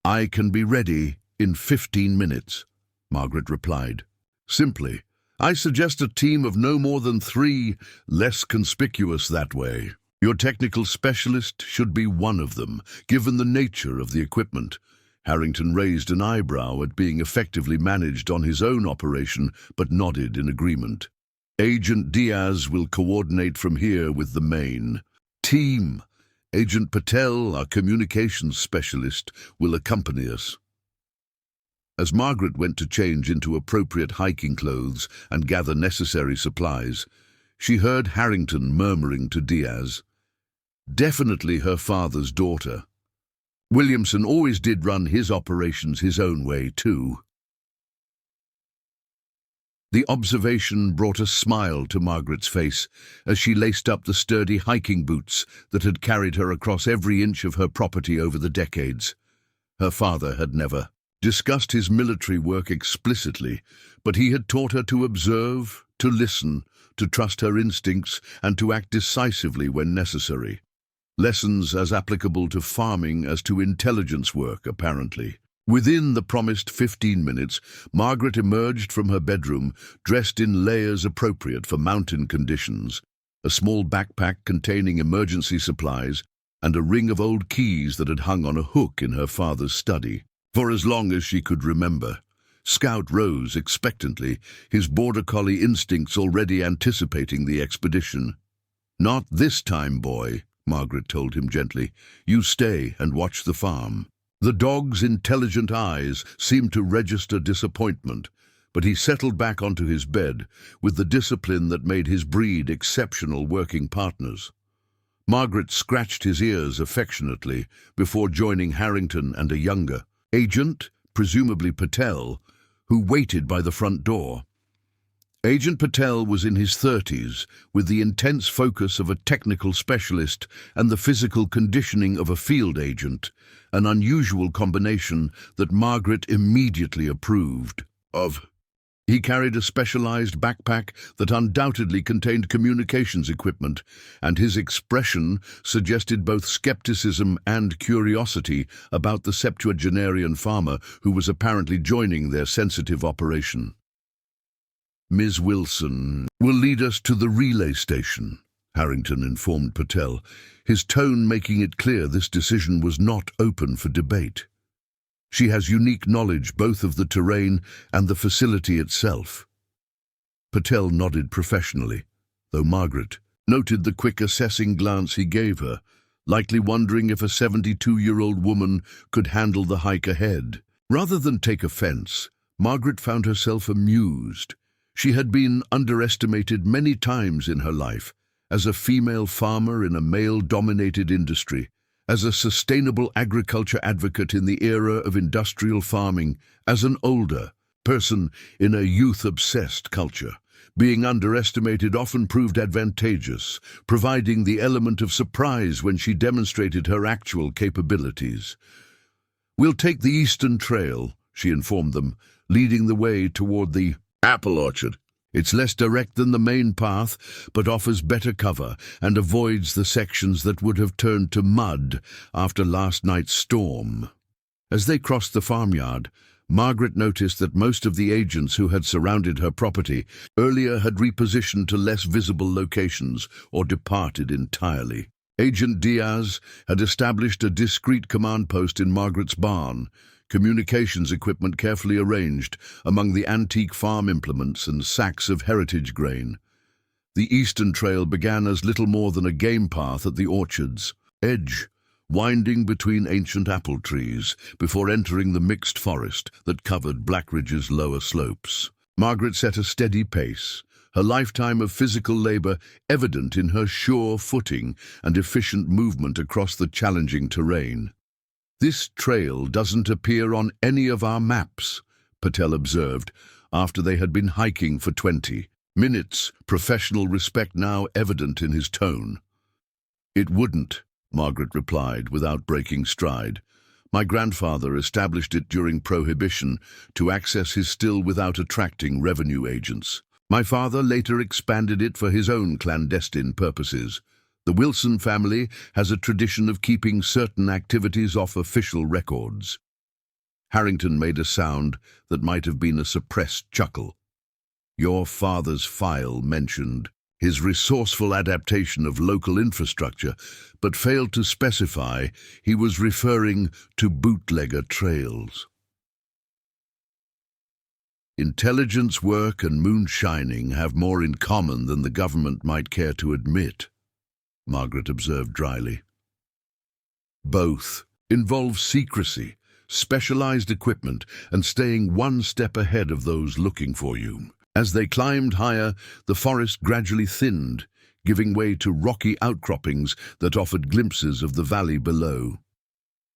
I can be ready in 15 minutes, Margaret replied. Simply, I suggest a team of no more than 3, less conspicuous that way. Your technical specialist should be one of them, given the nature of the equipment. Harrington raised an eyebrow at being effectively managed on his own operation, but nodded in agreement. Agent Diaz will coordinate from here with the main team. Agent Patel, our communications specialist, will accompany us. As Margaret went to change into appropriate hiking clothes and gather necessary supplies, she heard Harrington murmuring to Diaz, "Definitely her father's daughter. Williamson always did run his operations his own way, too." The observation brought a smile to Margaret's face as she laced up the sturdy hiking boots that had carried her across every inch of her property over the decades. Her father had never discussed his military work explicitly, but he had taught her to observe, to listen, to trust her instincts, and to act decisively when necessary. Lessons as applicable to farming as to intelligence work, apparently. Within the promised 15 minutes, Margaret emerged from her bedroom, dressed in layers appropriate for mountain conditions, a small backpack containing emergency supplies, and a ring of old keys that had hung on a hook in her father's study. For as long as she could remember, Scout rose expectantly, his border collie instincts already anticipating the expedition. "Not this time, boy," Margaret told him gently. "You stay and watch the farm." The dog's intelligent eyes seemed to register disappointment, but he settled back onto his bed with the discipline that made his breed exceptional working partners. Margaret scratched his ears affectionately before joining Harrington and a younger agent, presumably Patel, who waited by the front door. Agent Patel was in his 30s, with the intense focus of a technical specialist and the physical conditioning of a field agent, an unusual combination that Margaret immediately approved of. He carried a specialized backpack that undoubtedly contained communications equipment, and his expression suggested both skepticism and curiosity about the septuagenarian farmer who was apparently joining their sensitive operation. "Ms. Wilson will lead us to the relay station," Harrington informed Patel, his tone making it clear this decision was not open for debate. "She has unique knowledge both of the terrain and the facility itself." Patel nodded professionally, though Margaret noted the quick assessing glance he gave her, likely wondering if a 72-year-old woman could handle the hike ahead. Rather than take offense, Margaret found herself amused. She had been underestimated many times in her life, as a female farmer in a male-dominated industry, as a sustainable agriculture advocate in the era of industrial farming, as an older person in a youth-obsessed culture. Being underestimated often proved advantageous, providing the element of surprise when she demonstrated her actual capabilities. "We'll take the Eastern Trail," she informed them, leading the way toward the apple orchard. "It's less direct than the main path, but offers better cover and avoids the sections that would have turned to mud after last night's storm." As they crossed the farmyard, Margaret noticed that most of the agents who had surrounded her property earlier had repositioned to less visible locations or departed entirely. Agent Diaz had established a discreet command post in Margaret's barn, communications equipment carefully arranged among the antique farm implements and sacks of heritage grain. The Eastern Trail began as little more than a game path at the orchard's edge, winding between ancient apple trees before entering the mixed forest that covered Blackridge's lower slopes. Margaret set a steady pace, her lifetime of physical labor evident in her sure footing and efficient movement across the challenging terrain. "This trail doesn't appear on any of our maps," Patel observed, after they had been hiking for 20 minutes, professional respect now evident in his tone. "It wouldn't," Margaret replied, without breaking stride. "My grandfather established it during Prohibition to access his still without attracting revenue agents. My father later expanded it for his own clandestine purposes. The Wilson family has a tradition of keeping certain activities off official records." Harrington made a sound that might have been a suppressed chuckle. "Your father's file mentioned his resourceful adaptation of local infrastructure, but failed to specify he was referring to bootlegger trails." "Intelligence work and moonshining have more in common than the government might care to admit," Margaret observed dryly. "Both involve secrecy, specialized equipment, and staying one step ahead of those looking for you." As they climbed higher, the forest gradually thinned, giving way to rocky outcroppings that offered glimpses of the valley below.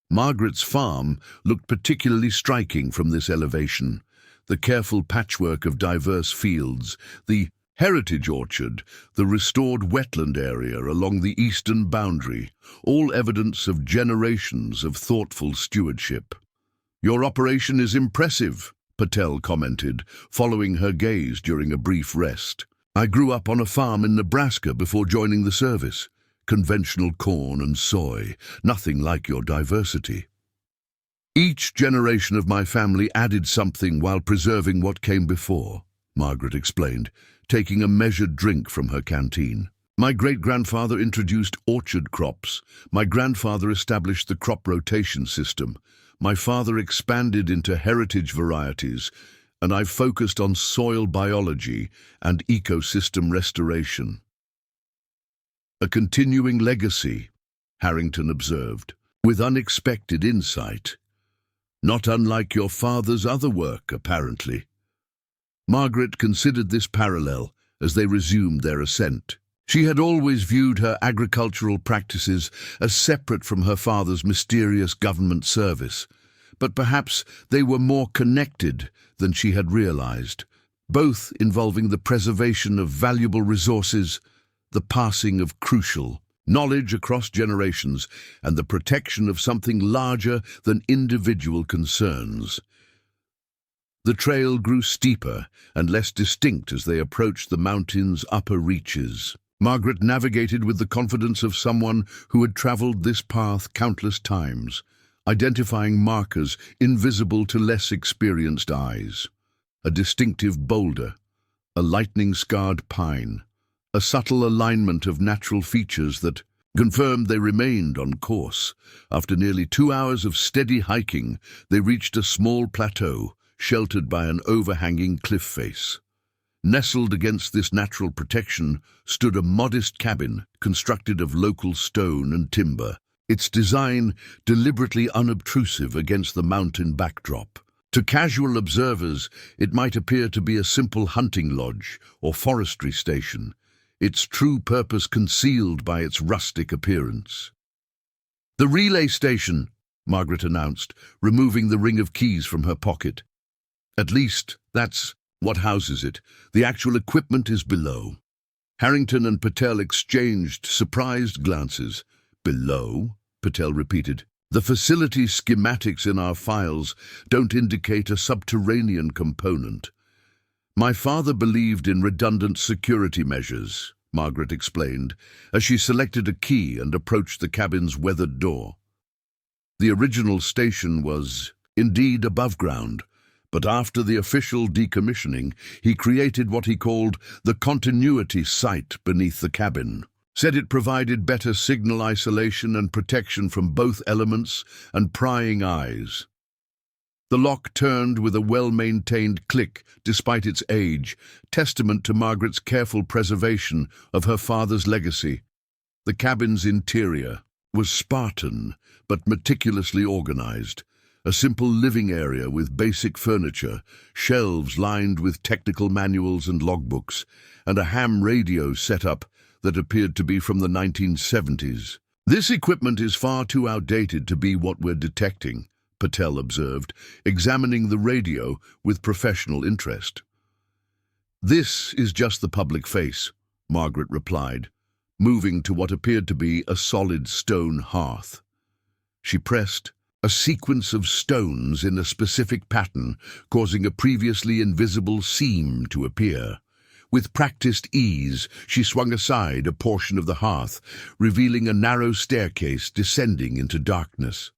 Margaret's farm looked particularly striking from this elevation. The careful patchwork of diverse fields, the heritage orchard, the restored wetland area along the eastern boundary, all evidence of generations of thoughtful stewardship. "Your operation is impressive," Patel commented, following her gaze during a brief rest. "I grew up on a farm in Nebraska before joining the service. Conventional corn and soy, nothing like your diversity." "Each generation of my family added something while preserving what came before," Margaret explained, taking a measured drink from her canteen. "My great-grandfather introduced orchard crops. My grandfather established the crop rotation system. My father expanded into heritage varieties, and I've focused on soil biology and ecosystem restoration." "A continuing legacy," Harrington observed, with unexpected insight. "Not unlike your father's other work, apparently." Margaret considered this parallel as they resumed their ascent. She had always viewed her agricultural practices as separate from her father's mysterious government service, but perhaps they were more connected than she had realized. both involving the preservation of valuable resources, the passing of crucial knowledge across generations, and the protection of something larger than individual concerns. The trail grew steeper and less distinct as they approached the mountain's upper reaches. Margaret navigated with the confidence of someone who had traveled this path countless times, identifying markers invisible to less experienced eyes. A distinctive boulder, a lightning-scarred pine, a subtle alignment of natural features that confirmed they remained on course. After nearly 2 hours of steady hiking, they reached a small plateau, sheltered by an overhanging cliff face. Nestled against this natural protection stood a modest cabin constructed of local stone and timber, its design deliberately unobtrusive against the mountain backdrop. To casual observers, it might appear to be a simple hunting lodge or forestry station, its true purpose concealed by its rustic appearance. "The relay station," Margaret announced, removing the ring of keys from her pocket. "At least, that's what houses it. The actual equipment is below." Harrington and Patel exchanged surprised glances. "Below?" Patel repeated. "The facility schematics in our files don't indicate a subterranean component." "My father believed in redundant security measures," Margaret explained, as she selected a key and approached the cabin's weathered door. The original station was indeed above ground, but after the official decommissioning, he created what he called the continuity site beneath the cabin. Said it provided better signal isolation and protection from both elements and prying eyes. The lock turned with a well-maintained click despite its age, testament to Margaret's careful preservation of her father's legacy. The cabin's interior was Spartan but meticulously organized. A simple living area with basic furniture, shelves lined with technical manuals and logbooks, and a ham radio setup that appeared to be from the 1970s. "This equipment is far too outdated to be what we're detecting," Patel observed, examining the radio with professional interest. "This is just the public face," Margaret replied, moving to what appeared to be a solid stone hearth. She pressed a sequence of stones in a specific pattern, causing a previously invisible seam to appear. With practiced ease, she swung aside a portion of the hearth, revealing a narrow staircase descending into darkness.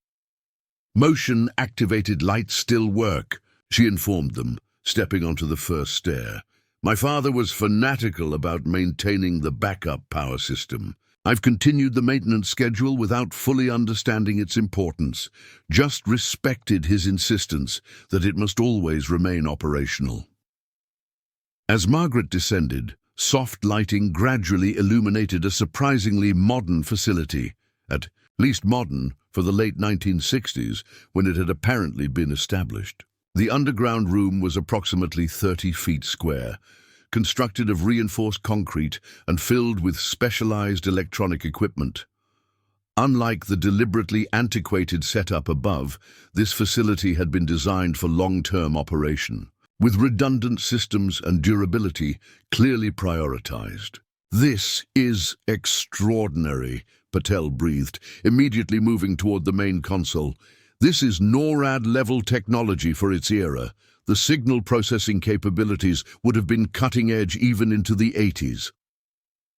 "Motion-activated lights still work," she informed them, stepping onto the first stair. "My father was fanatical about maintaining the backup power system. I've continued the maintenance schedule without fully understanding its importance, just respected his insistence that it must always remain operational." As Margaret descended, soft lighting gradually illuminated a surprisingly modern facility, at least modern for the late 1960s, when it had apparently been established. The underground room was approximately 30 feet square, constructed of reinforced concrete and filled with specialized electronic equipment. Unlike the deliberately antiquated setup above, this facility had been designed for long-term operation, with redundant systems and durability clearly prioritized. "This is extraordinary," Patel breathed, immediately moving toward the main console. "This is NORAD-level technology for its era. The signal processing capabilities would have been cutting-edge even into the 80s.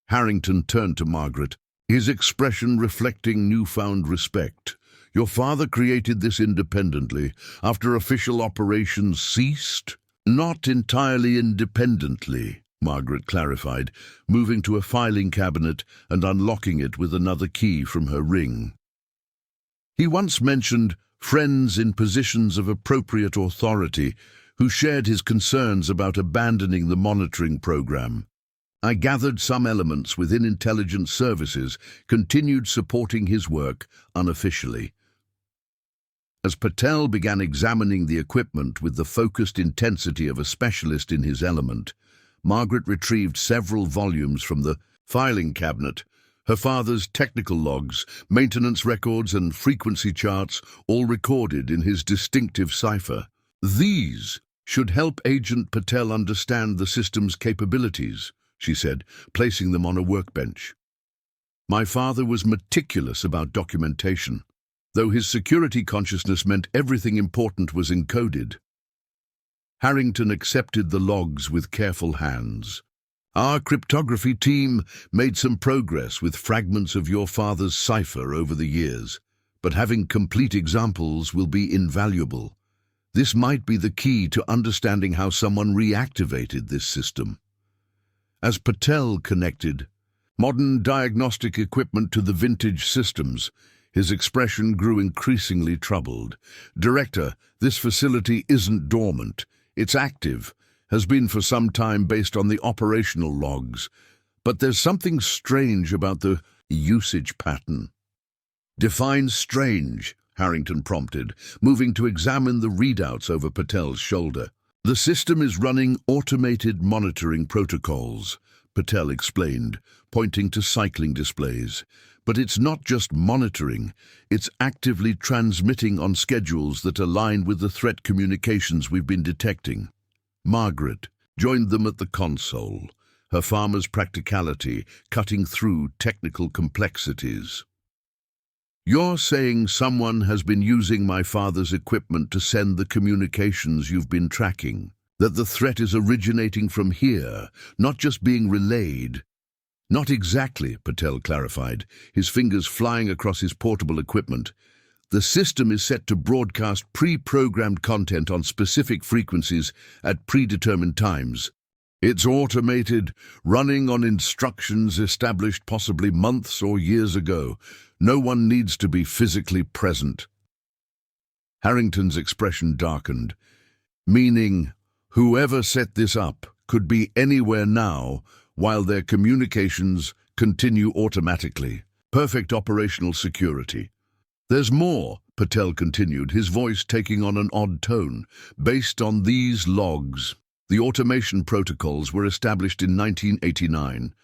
Harrington turned to Margaret, his expression reflecting newfound respect. "Your father created this independently, after official operations ceased?" "Not entirely independently," Margaret clarified, moving to a filing cabinet and unlocking it with another key from her ring. "He once mentioned friends in positions of appropriate authority who shared his concerns about abandoning the monitoring program. I gathered some elements within intelligence services continued supporting his work unofficially." As Patel began examining the equipment with the focused intensity of a specialist in his element, Margaret retrieved several volumes from the filing cabinet. Her father's technical logs, maintenance records, and frequency charts all recorded in his distinctive cipher. "These," should help Agent Patel understand the system's capabilities, she said, placing them on a workbench. My father was meticulous about documentation, though his security consciousness meant everything important was encoded. Harrington accepted the logs with careful hands. Our cryptography team made some progress with fragments of your father's cipher over the years, but having complete examples will be invaluable. This might be the key to understanding how someone reactivated this system. As Patel connected modern diagnostic equipment to the vintage systems, his expression grew increasingly troubled. Director, this facility isn't dormant. It's active, has been for some time based on the operational logs. But there's something strange about the usage pattern. Define strange, Harrington prompted, moving to examine the readouts over Patel's shoulder. The system is running automated monitoring protocols, Patel explained, pointing to cycling displays. But it's not just monitoring, it's actively transmitting on schedules that align with the threat communications we've been detecting. Margaret joined them at the console, her farmer's practicality cutting through technical complexities. You're saying someone has been using my father's equipment to send the communications you've been tracking, that the threat is originating from here, not just being relayed. Not exactly, Patel clarified, his fingers flying across his portable equipment. The system is set to broadcast pre-programmed content on specific frequencies at predetermined times. It's automated, running on instructions established possibly months or years ago. No one needs to be physically present. Harrington's expression darkened, meaning whoever set this up could be anywhere now while their communications continue automatically. Perfect operational security. There's more, Patel continued, his voice taking on an odd tone. Based on these logs, the automation protocols were established in 1989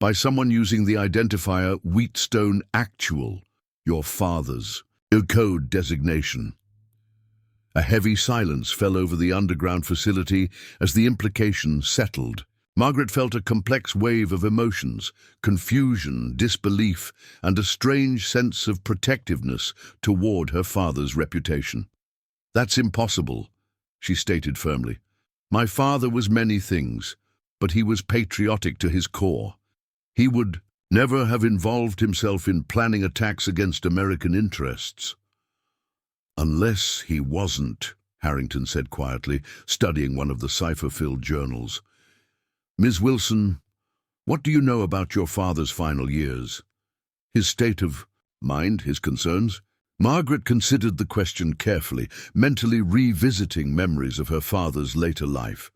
by someone using the identifier Wheatstone Actual, your father's code designation. A heavy silence fell over the underground facility as the implication settled. Margaret felt a complex wave of emotions, confusion, disbelief, and a strange sense of protectiveness toward her father's reputation. That's impossible, she stated firmly. My father was many things, but he was patriotic to his core. He would never have involved himself in planning attacks against American interests. Unless he wasn't, Harrington said quietly, studying one of the cipher-filled journals. Ms. Wilson, what do you know about your father's final years? His state of mind, his concerns? Margaret considered the question carefully, mentally revisiting memories of her father's later life.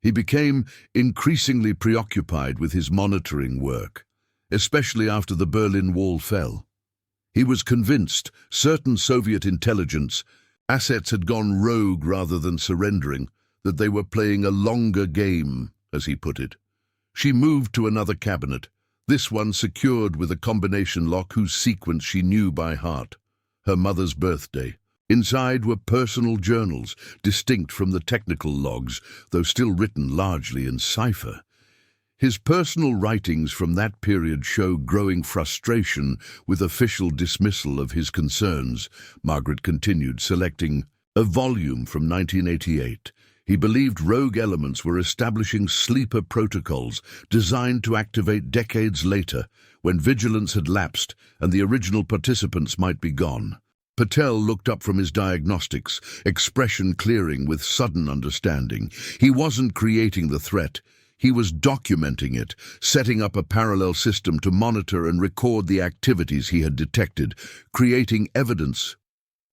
He became increasingly preoccupied with his monitoring work, especially after the Berlin Wall fell. He was convinced certain Soviet intelligence assets had gone rogue rather than surrendering, that they were playing a longer game, as he put it. She moved to another cabinet, this one secured with a combination lock whose sequence she knew by heart. Her mother's birthday. Inside were personal journals, distinct from the technical logs, though still written largely in cipher. His personal writings from that period show growing frustration with official dismissal of his concerns, Margaret continued, selecting a volume from 1988. He believed rogue elements were establishing sleeper protocols designed to activate decades later, when vigilance had lapsed and the original participants might be gone. Patel looked up from his diagnostics, expression clearing with sudden understanding. He wasn't creating the threat. He was documenting it, setting up a parallel system to monitor and record the activities he had detected, creating evidence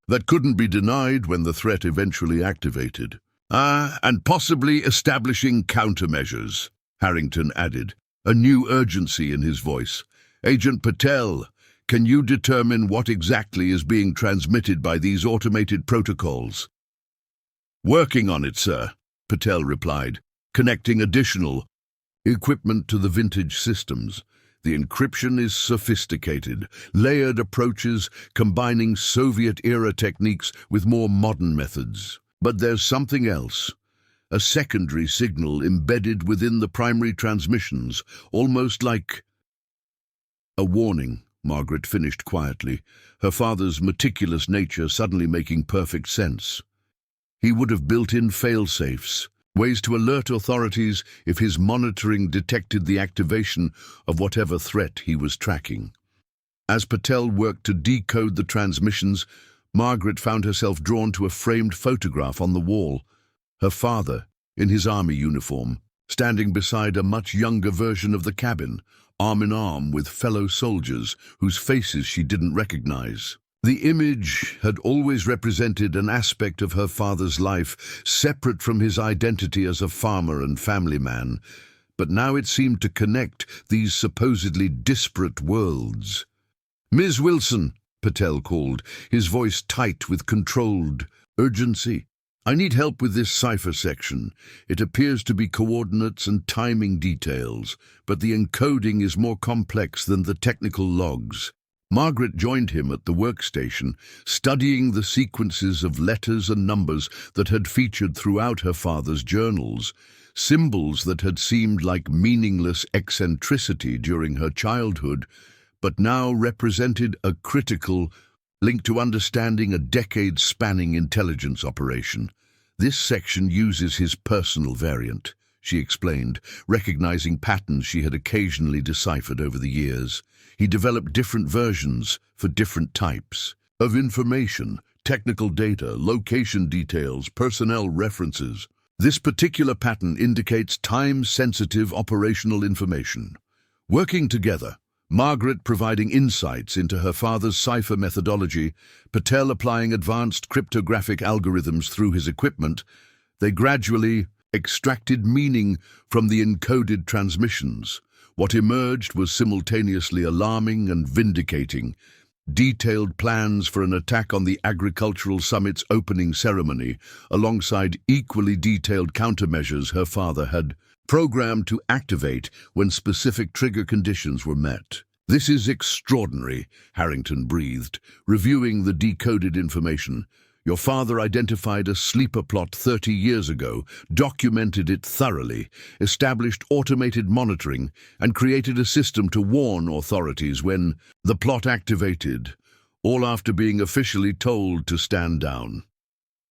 that couldn't be denied when the threat eventually activated. And possibly establishing countermeasures, Harrington added, a new urgency in his voice. Agent Patel, can you determine what exactly is being transmitted by these automated protocols? Working on it, sir, Patel replied, connecting additional equipment to the vintage systems. The encryption is sophisticated, layered approaches combining Soviet-era techniques with more modern methods. But there's something else. A secondary signal embedded within the primary transmissions, almost like a warning, Margaret finished quietly, her father's meticulous nature suddenly making perfect sense. He would have built in fail-safes, ways to alert authorities if his monitoring detected the activation of whatever threat he was tracking. As Patel worked to decode the transmissions, Margaret found herself drawn to a framed photograph on the wall. Her father, in his army uniform, standing beside a much younger version of the cabin, arm in arm with fellow soldiers whose faces she didn't recognize. The image had always represented an aspect of her father's life separate from his identity as a farmer and family man, but now it seemed to connect these supposedly disparate worlds. "Ms. Wilson," Patel called, his voice tight with controlled urgency. "I need help with this cipher section. It appears to be coordinates and timing details, but the encoding is more complex than the technical logs." Margaret joined him at the workstation, studying the sequences of letters and numbers that had featured throughout her father's journals, symbols that had seemed like meaningless eccentricity during her childhood, but now represented a critical link to understanding a decade-spanning intelligence operation. "This section uses his personal variant," she explained, recognizing patterns she had occasionally deciphered over the years. He developed different versions for different types of information, technical data, location details, personnel references. This particular pattern indicates time-sensitive operational information. Working together, Margaret providing insights into her father's cipher methodology, Patel applying advanced cryptographic algorithms through his equipment, they gradually extracted meaning from the encoded transmissions. What emerged was simultaneously alarming and vindicating. Detailed plans for an attack on the Agricultural Summit's opening ceremony, alongside equally detailed countermeasures her father had programmed to activate when specific trigger conditions were met. "This is extraordinary," Harrington breathed, reviewing the decoded information. "Your father identified a sleeper plot 30 years ago, documented it thoroughly, established automated monitoring, and created a system to warn authorities when the plot activated, all after being officially told to stand down."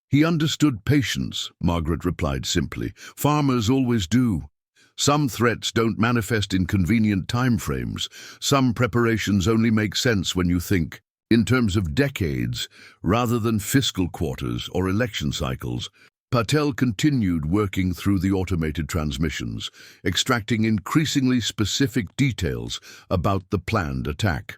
"He understood patience," Margaret replied simply. "Farmers always do. Some threats don't manifest in convenient timeframes. Some preparations only make sense when you think in terms of decades rather than fiscal quarters or election cycles." Patel continued working through the automated transmissions, extracting increasingly specific details about the planned attack.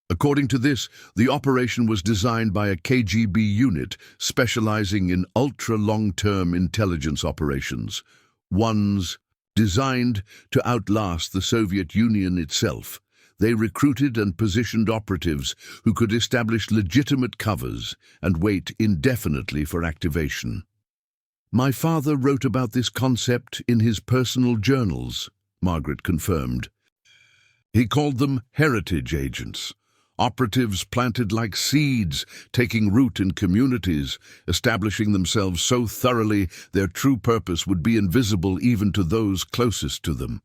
According to this, the operation was designed by a KGB unit specializing in ultra-long-term intelligence operations, ones designed to outlast the Soviet Union itself. They recruited and positioned operatives who could establish legitimate covers and wait indefinitely for activation. "My father wrote about this concept in his personal journals," Margaret confirmed. "He called them heritage agents. Operatives planted like seeds, taking root in communities, establishing themselves so thoroughly their true purpose would be invisible even to those closest to them."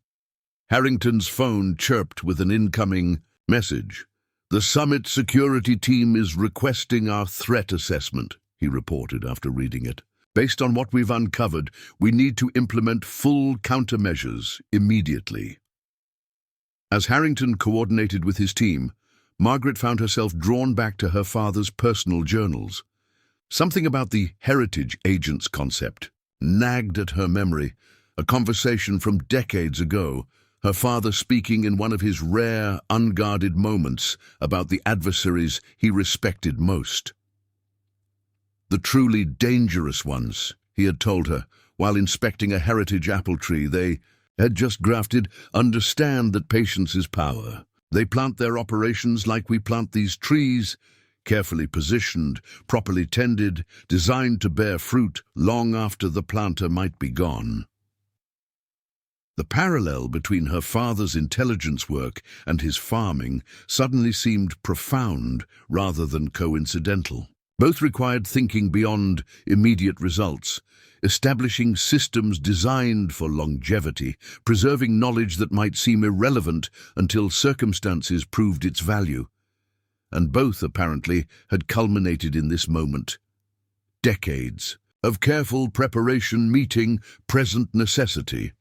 Harrington's phone chirped with an incoming message. "The summit security team is requesting our threat assessment," he reported after reading it. "Based on what we've uncovered, we need to implement full countermeasures immediately." As Harrington coordinated with his team, Margaret found herself drawn back to her father's personal journals. Something about the heritage agents concept nagged at her memory, a conversation from decades ago, her father speaking in one of his rare, unguarded moments about the adversaries he respected most. "The truly dangerous ones," he had told her, while inspecting a heritage apple tree they had just grafted, "understand that patience is power. They plant their operations like we plant these trees, carefully positioned, properly tended, designed to bear fruit long after the planter might be gone." The parallel between her father's intelligence work and his farming suddenly seemed profound rather than coincidental. Both required thinking beyond immediate results, establishing systems designed for longevity, preserving knowledge that might seem irrelevant until circumstances proved its value. And both, apparently, had culminated in this moment. Decades of careful preparation meeting present necessity.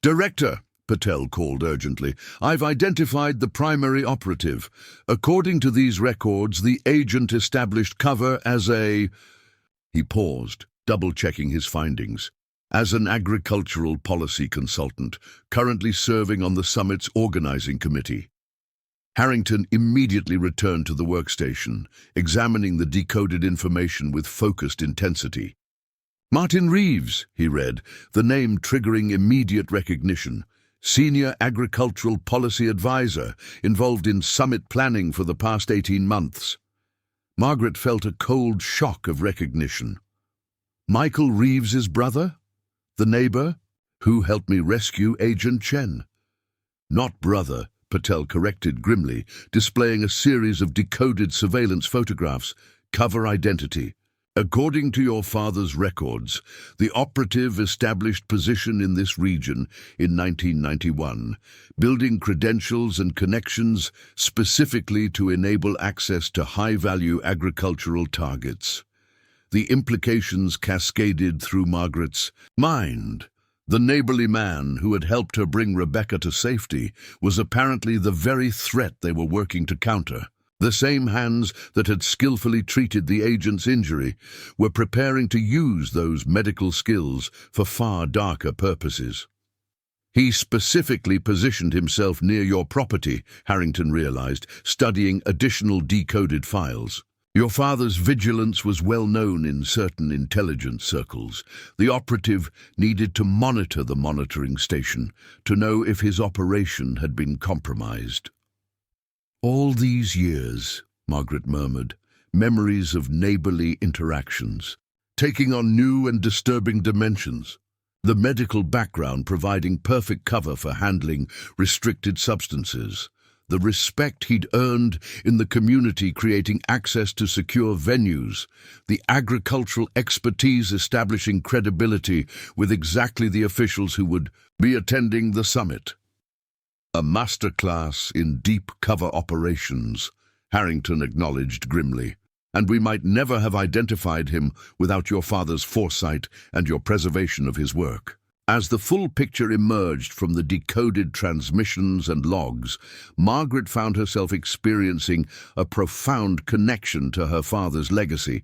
"Director," Patel called urgently, "I've identified the primary operative. According to these records, the agent established cover as a—" He paused, double-checking his findings. "As an agricultural policy consultant, currently serving on the summit's organizing committee." Harrington immediately returned to the workstation, examining the decoded information with focused intensity. "Martin Reeves," he read, the name triggering immediate recognition. "Senior Agricultural Policy Advisor, involved in summit planning for the past 18 months. Margaret felt a cold shock of recognition. "Michael Reeves's brother? The neighbor? Who helped me rescue Agent Chen?" "Not brother," Patel corrected grimly, displaying a series of decoded surveillance photographs. "Cover identity. According to your father's records, the operative established position in this region in 1991, building credentials and connections specifically to enable access to high-value agricultural targets. The implications cascaded through Margaret's mind. The neighborly man who had helped her bring Rebecca to safety was apparently the very threat they were working to counter. The same hands that had skillfully treated the agent's injury were preparing to use those medical skills for far darker purposes. He specifically positioned himself near your property, Harrington realized, studying additional decoded files. Your father's vigilance was well known in certain intelligence circles. The operative needed to monitor the monitoring station to know if his operation had been compromised. "All these years," Margaret murmured, memories of neighborly interactions, taking on new and disturbing dimensions. The medical background providing perfect cover for handling restricted substances. The respect he'd earned in the community creating access to secure venues. The agricultural expertise establishing credibility with exactly the officials who would be attending the summit. "A masterclass in deep cover operations," Harrington acknowledged grimly. "And we might never have identified him without your father's foresight and your preservation of his work." As the full picture emerged from the decoded transmissions and logs, Margaret found herself experiencing a profound connection to her father's legacy,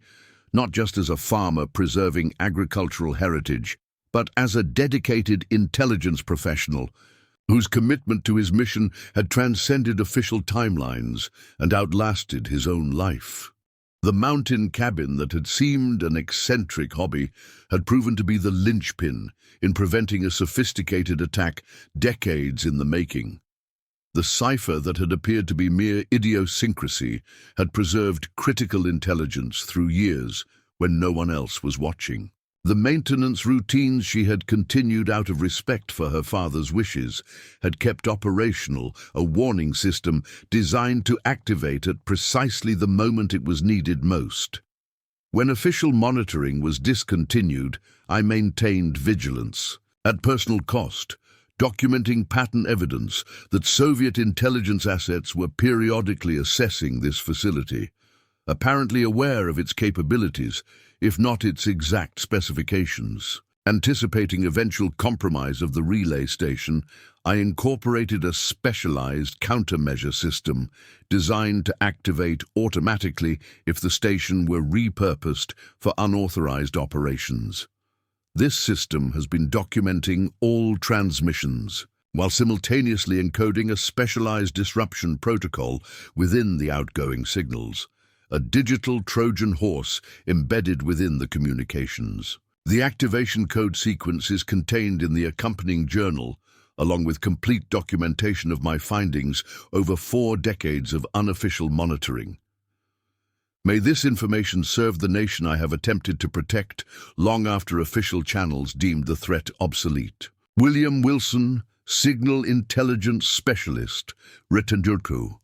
not just as a farmer preserving agricultural heritage, but as a dedicated intelligence professional whose commitment to his mission had transcended official timelines and outlasted his own life. The mountain cabin that had seemed an eccentric hobby had proven to be the linchpin in preventing a sophisticated attack decades in the making. The cipher that had appeared to be mere idiosyncrasy had preserved critical intelligence through years when no one else was watching. The maintenance routines she had continued out of respect for her father's wishes had kept operational a warning system designed to activate at precisely the moment it was needed most. When official monitoring was discontinued, I maintained vigilance, at personal cost, documenting pattern evidence that Soviet intelligence assets were periodically assessing this facility, apparently aware of its capabilities, if not its exact specifications. Anticipating eventual compromise of the relay station, I incorporated a specialized countermeasure system designed to activate automatically if the station were repurposed for unauthorized operations. This system has been documenting all transmissions, while simultaneously encoding a specialized disruption protocol within the outgoing signals, a digital Trojan horse embedded within the communications. The activation code sequence is contained in the accompanying journal, along with complete documentation of my findings over 4 decades of unofficial monitoring. May this information serve the nation I have attempted to protect long after official channels deemed the threat obsolete. William Wilson, Signal Intelligence Specialist, Ritandurku,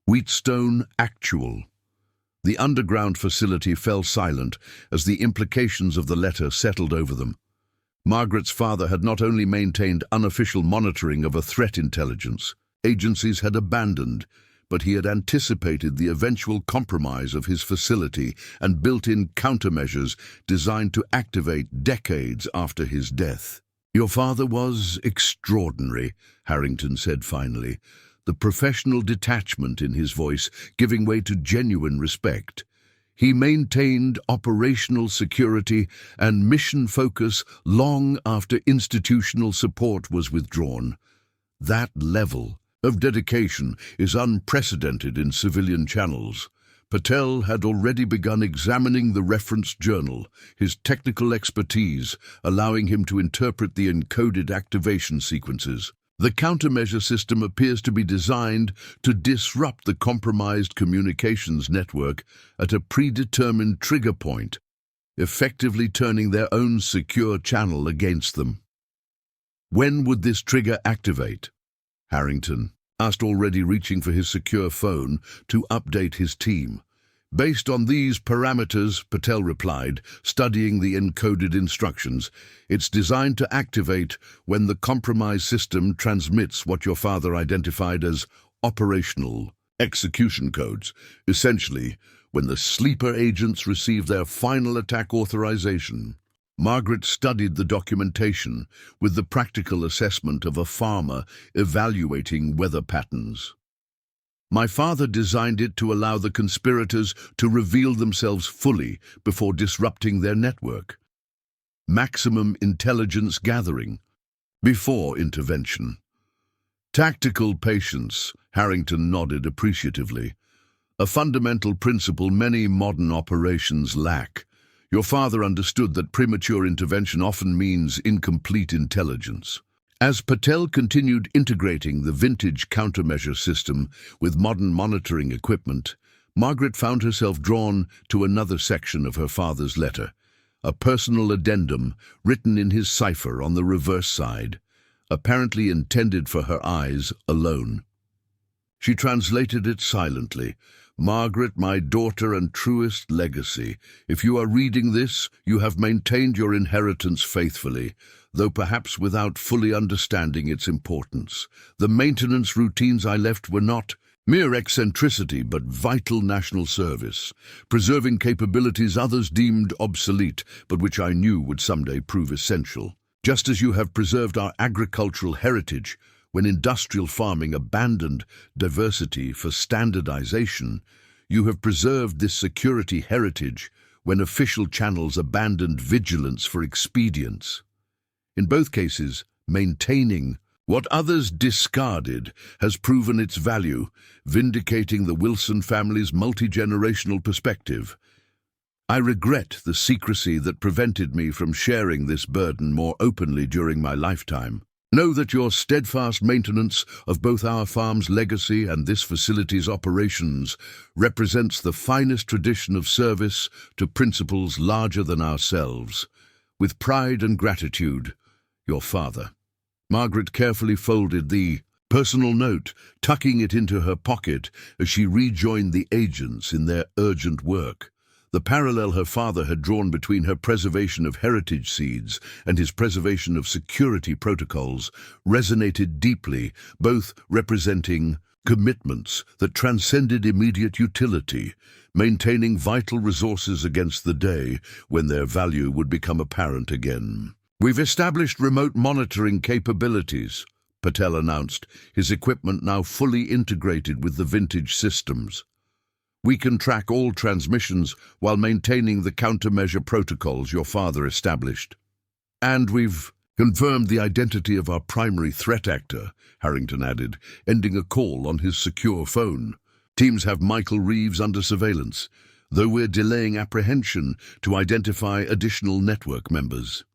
Wheatstone Actual. The underground facility fell silent as the implications of the letter settled over them. Margaret's father had not only maintained unofficial monitoring of a threat intelligence agencies had abandoned, but he had anticipated the eventual compromise of his facility and built in countermeasures designed to activate decades after his death. "Your father was extraordinary," Harrington said finally, the professional detachment in his voice giving way to genuine respect. He maintained operational security and mission focus long after institutional support was withdrawn. That level of dedication is unprecedented in civilian channels. Patel had already begun examining the reference journal, his technical expertise allowing him to interpret the encoded activation sequences. The countermeasure system appears to be designed to disrupt the compromised communications network at a predetermined trigger point, effectively turning their own secure channel against them. When would this trigger activate? Harrington asked, already reaching for his secure phone to update his team. "Based on these parameters," Patel replied, studying the encoded instructions, "it's designed to activate when the compromised system transmits what your father identified as operational execution codes, essentially when the sleeper agents receive their final attack authorization." Margaret studied the documentation with the practical assessment of a farmer evaluating weather patterns. "My father designed it to allow the conspirators to reveal themselves fully before disrupting their network. Maximum intelligence gathering before intervention." "Tactical patience," Harrington nodded appreciatively. "A fundamental principle many modern operations lack. Your father understood that premature intervention often means incomplete intelligence." As Patel continued integrating the vintage countermeasure system with modern monitoring equipment, Margaret found herself drawn to another section of her father's letter, a personal addendum written in his cipher on the reverse side, apparently intended for her eyes alone. She translated it silently. "Margaret, my daughter and truest legacy, if you are reading this, you have maintained your inheritance faithfully, though perhaps without fully understanding its importance. The maintenance routines I left were not mere eccentricity, but vital national service, preserving capabilities others deemed obsolete, but which I knew would someday prove essential. Just as you have preserved our agricultural heritage, when industrial farming abandoned diversity for standardization, you have preserved this security heritage when official channels abandoned vigilance for expedience. In both cases, maintaining what others discarded has proven its value, vindicating the Wilson family's multi-generational perspective. I regret the secrecy that prevented me from sharing this burden more openly during my lifetime. Know that your steadfast maintenance of both our farm's legacy and this facility's operations represents the finest tradition of service to principles larger than ourselves. With pride and gratitude, your father." Margaret carefully folded the personal note, tucking it into her pocket as she rejoined the agents in their urgent work. The parallel her father had drawn between her preservation of heritage seeds and his preservation of security protocols resonated deeply, both representing commitments that transcended immediate utility, maintaining vital resources against the day when their value would become apparent again. "We've established remote monitoring capabilities," Patel announced, his equipment now fully integrated with the vintage systems. "We can track all transmissions while maintaining the countermeasure protocols your father established." "And we've confirmed the identity of our primary threat actor," Harrington added, ending a call on his secure phone. "Teams have Michael Reeves under surveillance, though we're delaying apprehension to identify additional network members."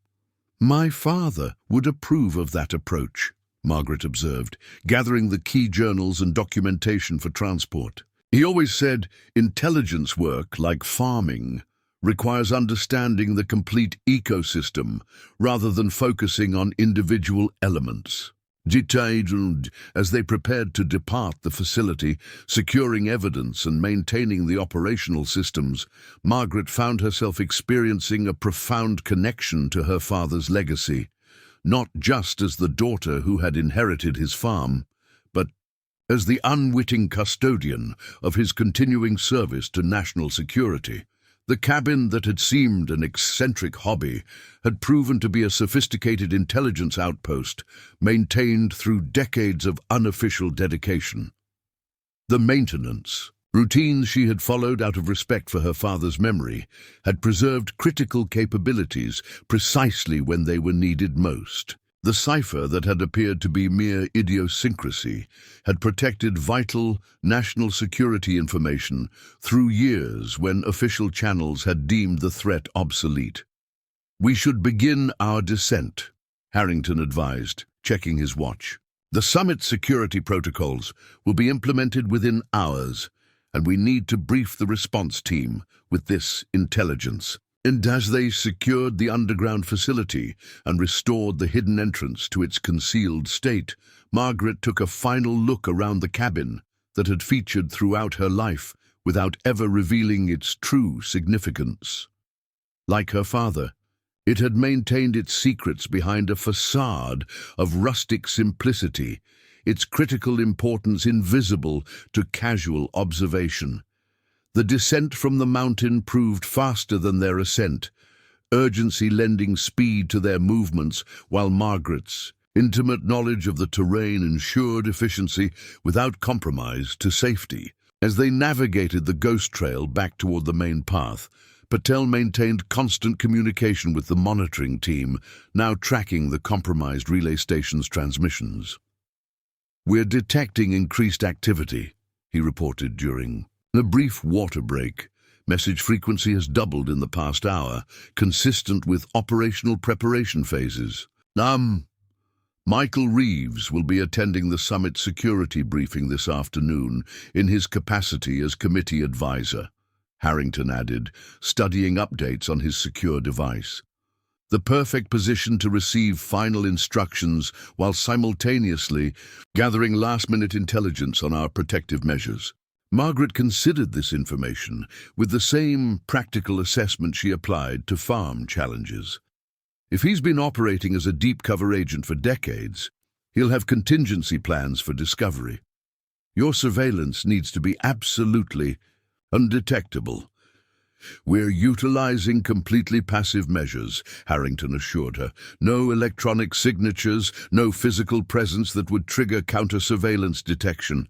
"My father would approve of that approach," Margaret observed, gathering the key journals and documentation for transport. "He always said intelligence work, like farming, requires understanding the complete ecosystem rather than focusing on individual elements." Detailed as they prepared to depart the facility, securing evidence and maintaining the operational systems, Margaret found herself experiencing a profound connection to her father's legacy, not just as the daughter who had inherited his farm, but as the unwitting custodian of his continuing service to national security. The cabin that had seemed an eccentric hobby had proven to be a sophisticated intelligence outpost, maintained through decades of unofficial dedication. The maintenance routines she had followed out of respect for her father's memory had preserved critical capabilities precisely when they were needed most. The cipher that had appeared to be mere idiosyncrasy had protected vital national security information through years when official channels had deemed the threat obsolete. "We should begin our descent," Harrington advised, checking his watch. "The summit security protocols will be implemented within hours, and we need to brief the response team with this intelligence." And as they secured the underground facility and restored the hidden entrance to its concealed state, Margaret took a final look around the cabin that had featured throughout her life without ever revealing its true significance. Like her father, it had maintained its secrets behind a facade of rustic simplicity, its critical importance invisible to casual observation. The descent from the mountain proved faster than their ascent, urgency lending speed to their movements, while Margaret's intimate knowledge of the terrain ensured efficiency without compromise to safety. As they navigated the ghost trail back toward the main path, Patel maintained constant communication with the monitoring team, now tracking the compromised relay station's transmissions. "We're detecting increased activity," he reported during a brief water break. "Message frequency has doubled in the past hour, consistent with operational preparation phases." Michael Reeves will be attending the summit security briefing this afternoon in his capacity as committee advisor, Harrington added, studying updates on his secure device. The perfect position to receive final instructions while simultaneously gathering last-minute intelligence on our protective measures. Margaret considered this information with the same practical assessment she applied to farm challenges. If he's been operating as a deep-cover agent for decades, he'll have contingency plans for discovery. Your surveillance needs to be absolutely undetectable. "We're utilizing completely passive measures," Harrington assured her. "No electronic signatures, no physical presence that would trigger counter-surveillance detection."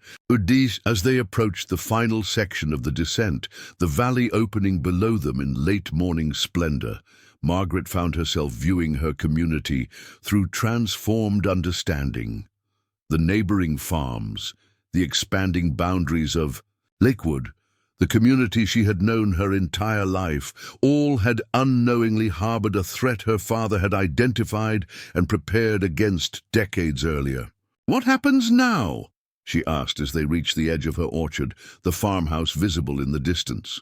As they approached the final section of the descent, the valley opening below them in late morning splendor, Margaret found herself viewing her community through transformed understanding. The neighboring farms, the expanding boundaries of Lakewood, the community she had known her entire life, all had unknowingly harbored a threat her father had identified and prepared against decades earlier. "What happens now?" she asked as they reached the edge of her orchard, the farmhouse visible in the distance.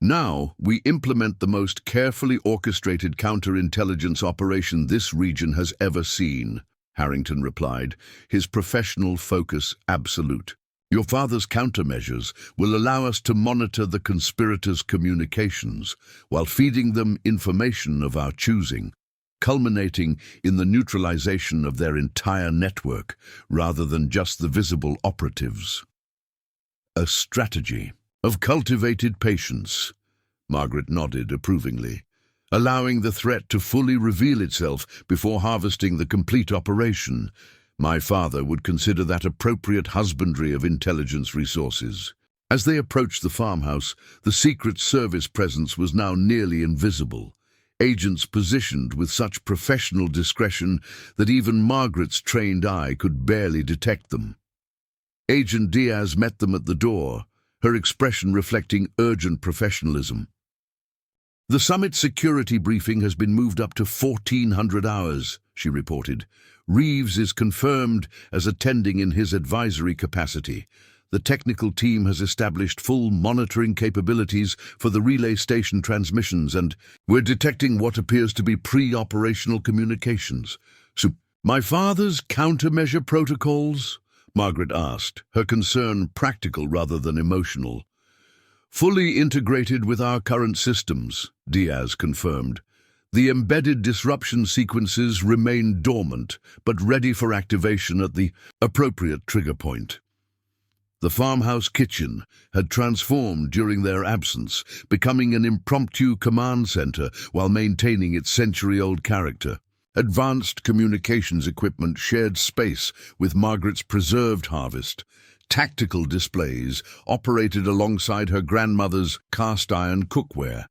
"Now we implement the most carefully orchestrated counterintelligence operation this region has ever seen," Harrington replied, his professional focus absolute. "Your father's countermeasures will allow us to monitor the conspirators' communications while feeding them information of our choosing, culminating in the neutralization of their entire network rather than just the visible operatives." "A strategy of cultivated patience," Margaret nodded approvingly, "allowing the threat to fully reveal itself before harvesting the complete operation. My father would consider that appropriate husbandry of intelligence resources." As they approached the farmhouse, the Secret Service presence was now nearly invisible, agents positioned with such professional discretion that even Margaret's trained eye could barely detect them. Agent Diaz met them at the door, her expression reflecting urgent professionalism. "The summit security briefing has been moved up to 1400 hours, she reported. "Reeves is confirmed as attending in his advisory capacity. The technical team has established full monitoring capabilities for the relay station transmissions, and we're detecting what appears to be pre-operational communications." My father's countermeasure protocols? Margaret asked, her concern practical rather than emotional. Fully integrated with our current systems, Diaz confirmed. The embedded disruption sequences remain dormant, but ready for activation at the appropriate trigger point. The farmhouse kitchen had transformed during their absence, becoming an impromptu command center while maintaining its century-old character. Advanced communications equipment shared space with Margaret's preserved harvest. Tactical displays operated alongside her grandmother's cast-iron cookware.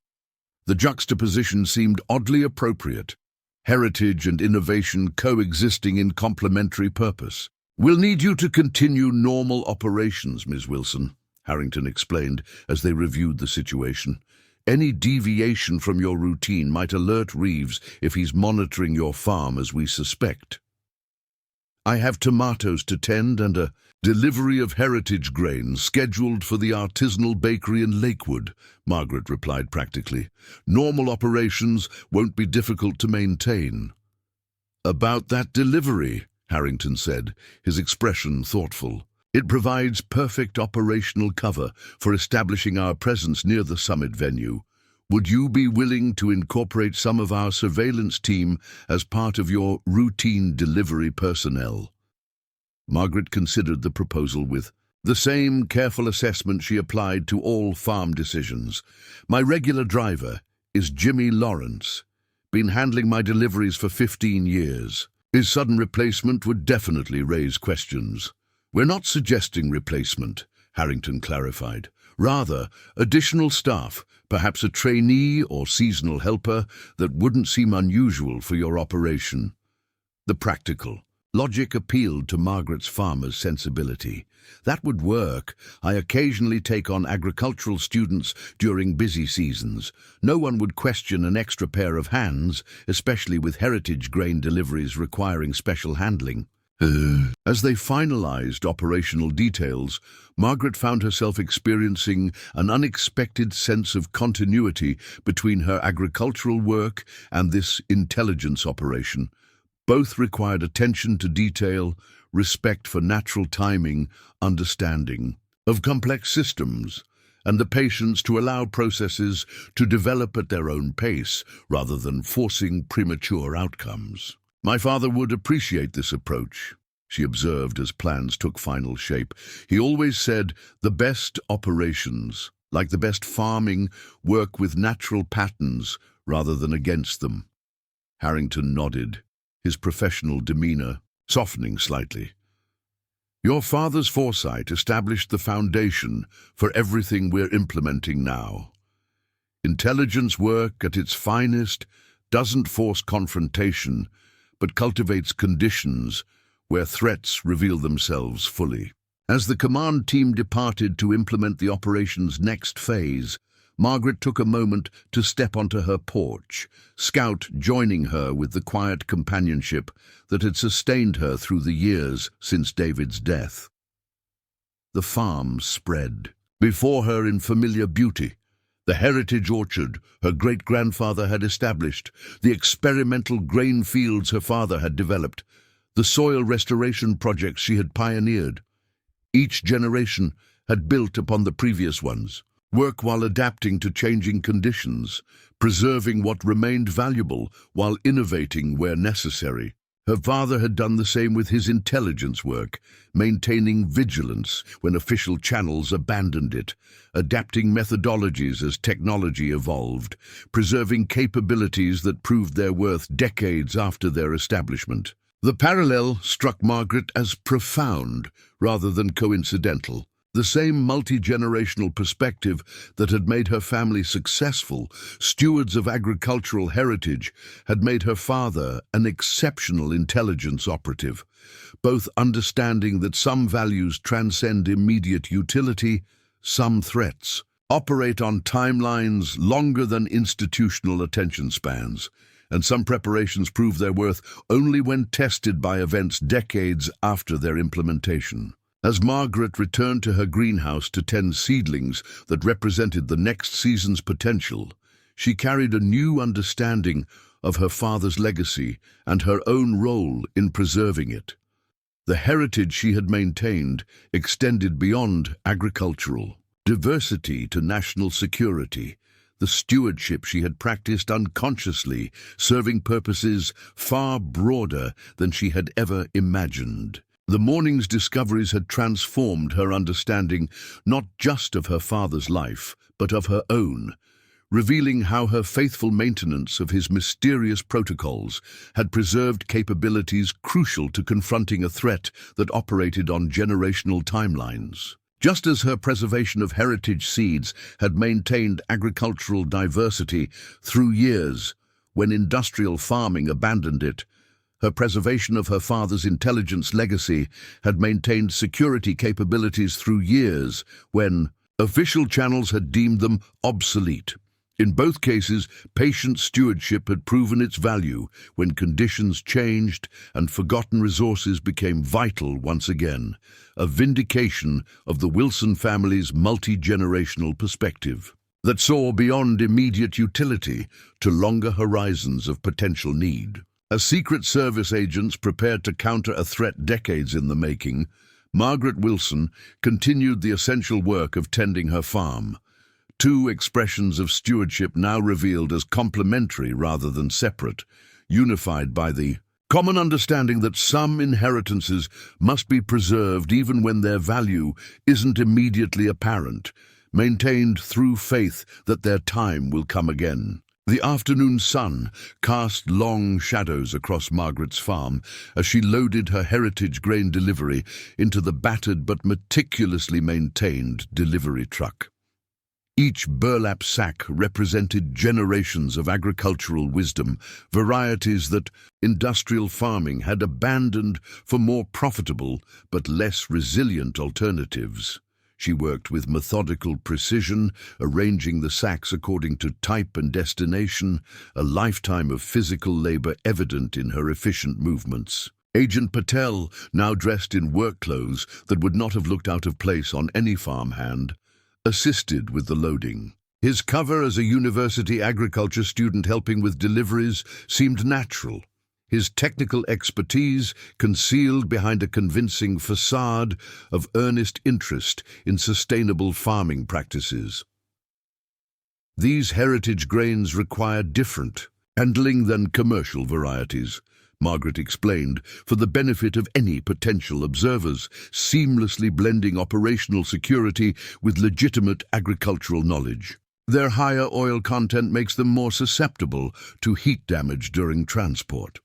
The juxtaposition seemed oddly appropriate, heritage and innovation coexisting in complementary purpose. "We'll need you to continue normal operations, Ms. Wilson," Harrington explained as they reviewed the situation. "Any deviation from your routine might alert Reeves if he's monitoring your farm as we suspect." "I have tomatoes to tend and a delivery of heritage grain scheduled for the artisanal bakery in Lakewood," Margaret replied practically. "Normal operations won't be difficult to maintain." "About that delivery," Harrington said, his expression thoughtful. "It provides perfect operational cover for establishing our presence near the summit venue. Would you be willing to incorporate some of our surveillance team as part of your routine delivery personnel?" Margaret considered the proposal with the same careful assessment she applied to all farm decisions. "My regular driver is Jimmy Lawrence. Been handling my deliveries for 15 years. His sudden replacement would definitely raise questions." "We're not suggesting replacement," Harrington clarified. "Rather, additional staff, perhaps a trainee or seasonal helper that wouldn't seem unusual for your operation." The practical logic appealed to Margaret's farmer's sensibility. "That would work. I occasionally take on agricultural students during busy seasons. No one would question an extra pair of hands, especially with heritage grain deliveries requiring special handling." As they finalized operational details, Margaret found herself experiencing an unexpected sense of continuity between her agricultural work and this intelligence operation. Both required attention to detail, respect for natural timing, understanding of complex systems, and the patience to allow processes to develop at their own pace rather than forcing premature outcomes. "My father would appreciate this approach," she observed as plans took final shape. "He always said the best operations, like the best farming, work with natural patterns rather than against them." Harrington nodded, his professional demeanor softening slightly. "Your father's foresight established the foundation for everything we're implementing now. Intelligence work at its finest doesn't force confrontation, but cultivates conditions where threats reveal themselves fully." As the command team departed to implement the operation's next phase, Margaret took a moment to step onto her porch, Scout joining her with the quiet companionship that had sustained her through the years since David's death. The farm spread before her in familiar beauty. The heritage orchard her great-grandfather had established, the experimental grain fields her father had developed, the soil restoration projects she had pioneered. Each generation had built upon the previous ones, work while adapting to changing conditions, preserving what remained valuable while innovating where necessary. Her father had done the same with his intelligence work, maintaining vigilance when official channels abandoned it, adapting methodologies as technology evolved, preserving capabilities that proved their worth decades after their establishment. The parallel struck Margaret as profound rather than coincidental. The same multi-generational perspective that had made her family successful, stewards of agricultural heritage, had made her father an exceptional intelligence operative, both understanding that some values transcend immediate utility, some threats operate on timelines longer than institutional attention spans, and some preparations prove their worth only when tested by events decades after their implementation. As Margaret returned to her greenhouse to tend seedlings that represented the next season's potential, she carried a new understanding of her father's legacy and her own role in preserving it. The heritage she had maintained extended beyond agricultural diversity to national security. The stewardship she had practiced unconsciously, serving purposes far broader than she had ever imagined. The morning's discoveries had transformed her understanding not just of her father's life, but of her own, revealing how her faithful maintenance of his mysterious protocols had preserved capabilities crucial to confronting a threat that operated on generational timelines. Just as her preservation of heritage seeds had maintained agricultural diversity through years when industrial farming abandoned it, her preservation of her father's intelligence legacy had maintained security capabilities through years when official channels had deemed them obsolete. In both cases, patient stewardship had proven its value when conditions changed and forgotten resources became vital once again, a vindication of the Wilson family's multi-generational perspective that saw beyond immediate utility to longer horizons of potential need. As Secret Service agents prepared to counter a threat decades in the making, Margaret Wilson continued the essential work of tending her farm. Two expressions of stewardship now revealed as complementary rather than separate, unified by the common understanding that some inheritances must be preserved even when their value isn't immediately apparent, maintained through faith that their time will come again. The afternoon sun cast long shadows across Margaret's farm as she loaded her heritage grain delivery into the battered but meticulously maintained delivery truck. Each burlap sack represented generations of agricultural wisdom, varieties that industrial farming had abandoned for more profitable but less resilient alternatives. She worked with methodical precision, arranging the sacks according to type and destination, a lifetime of physical labor evident in her efficient movements. Agent Patel, now dressed in work clothes that would not have looked out of place on any farmhand, assisted with the loading. His cover as a university agriculture student helping with deliveries seemed natural, his technical expertise concealed behind a convincing facade of earnest interest in sustainable farming practices. These heritage grains require different handling than commercial varieties, Margaret explained, for the benefit of any potential observers, seamlessly blending operational security with legitimate agricultural knowledge. Their higher oil content makes them more susceptible to heat damage during transport.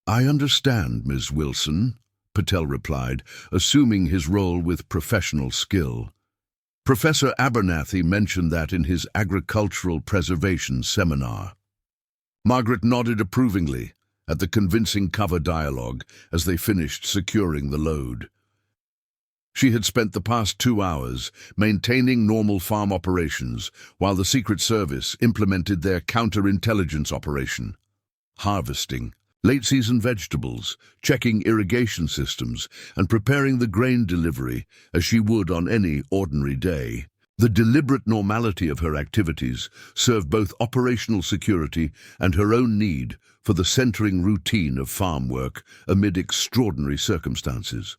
"I understand, Ms. Wilson," Patel replied, assuming his role with professional skill. "Professor Abernathy mentioned that in his agricultural preservation seminar." Margaret nodded approvingly at the convincing cover dialogue as they finished securing the load. She had spent the past 2 hours maintaining normal farm operations while the Secret Service implemented their counterintelligence operation, harvesting late-season vegetables, checking irrigation systems, and preparing the grain delivery as she would on any ordinary day. The deliberate normality of her activities served both operational security and her own need for the centering routine of farm work amid extraordinary circumstances.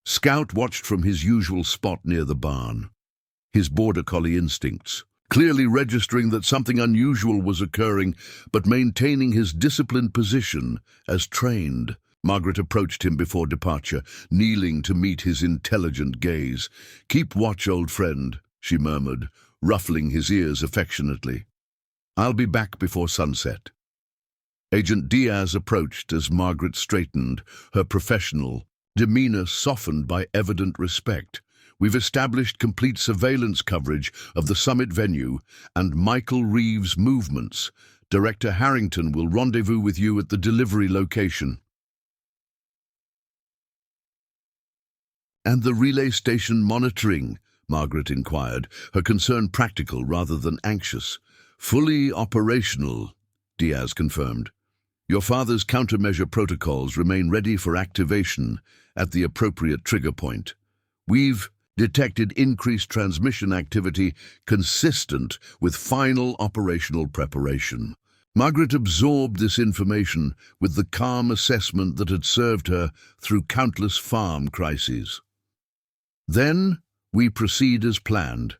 Scout watched from his usual spot near the barn, his border collie instincts clearly registering that something unusual was occurring, but maintaining his disciplined position as trained. Margaret approached him before departure, kneeling to meet his intelligent gaze. "Keep watch, old friend," she murmured, ruffling his ears affectionately. "I'll be back before sunset." Agent Diaz approached as Margaret straightened, her professional demeanor softened by evident respect. "We've established complete surveillance coverage of the summit venue and Michael Reeves' movements. Director Harrington will rendezvous with you at the delivery location." "And the relay station monitoring?" Margaret inquired, her concern practical rather than anxious. "Fully operational," Diaz confirmed. "Your father's countermeasure protocols remain ready for activation at the appropriate trigger point. We've detected increased transmission activity consistent with final operational preparation. Margaret absorbed this information with the calm assessment that had served her through countless farm crises. Then we proceed as planned.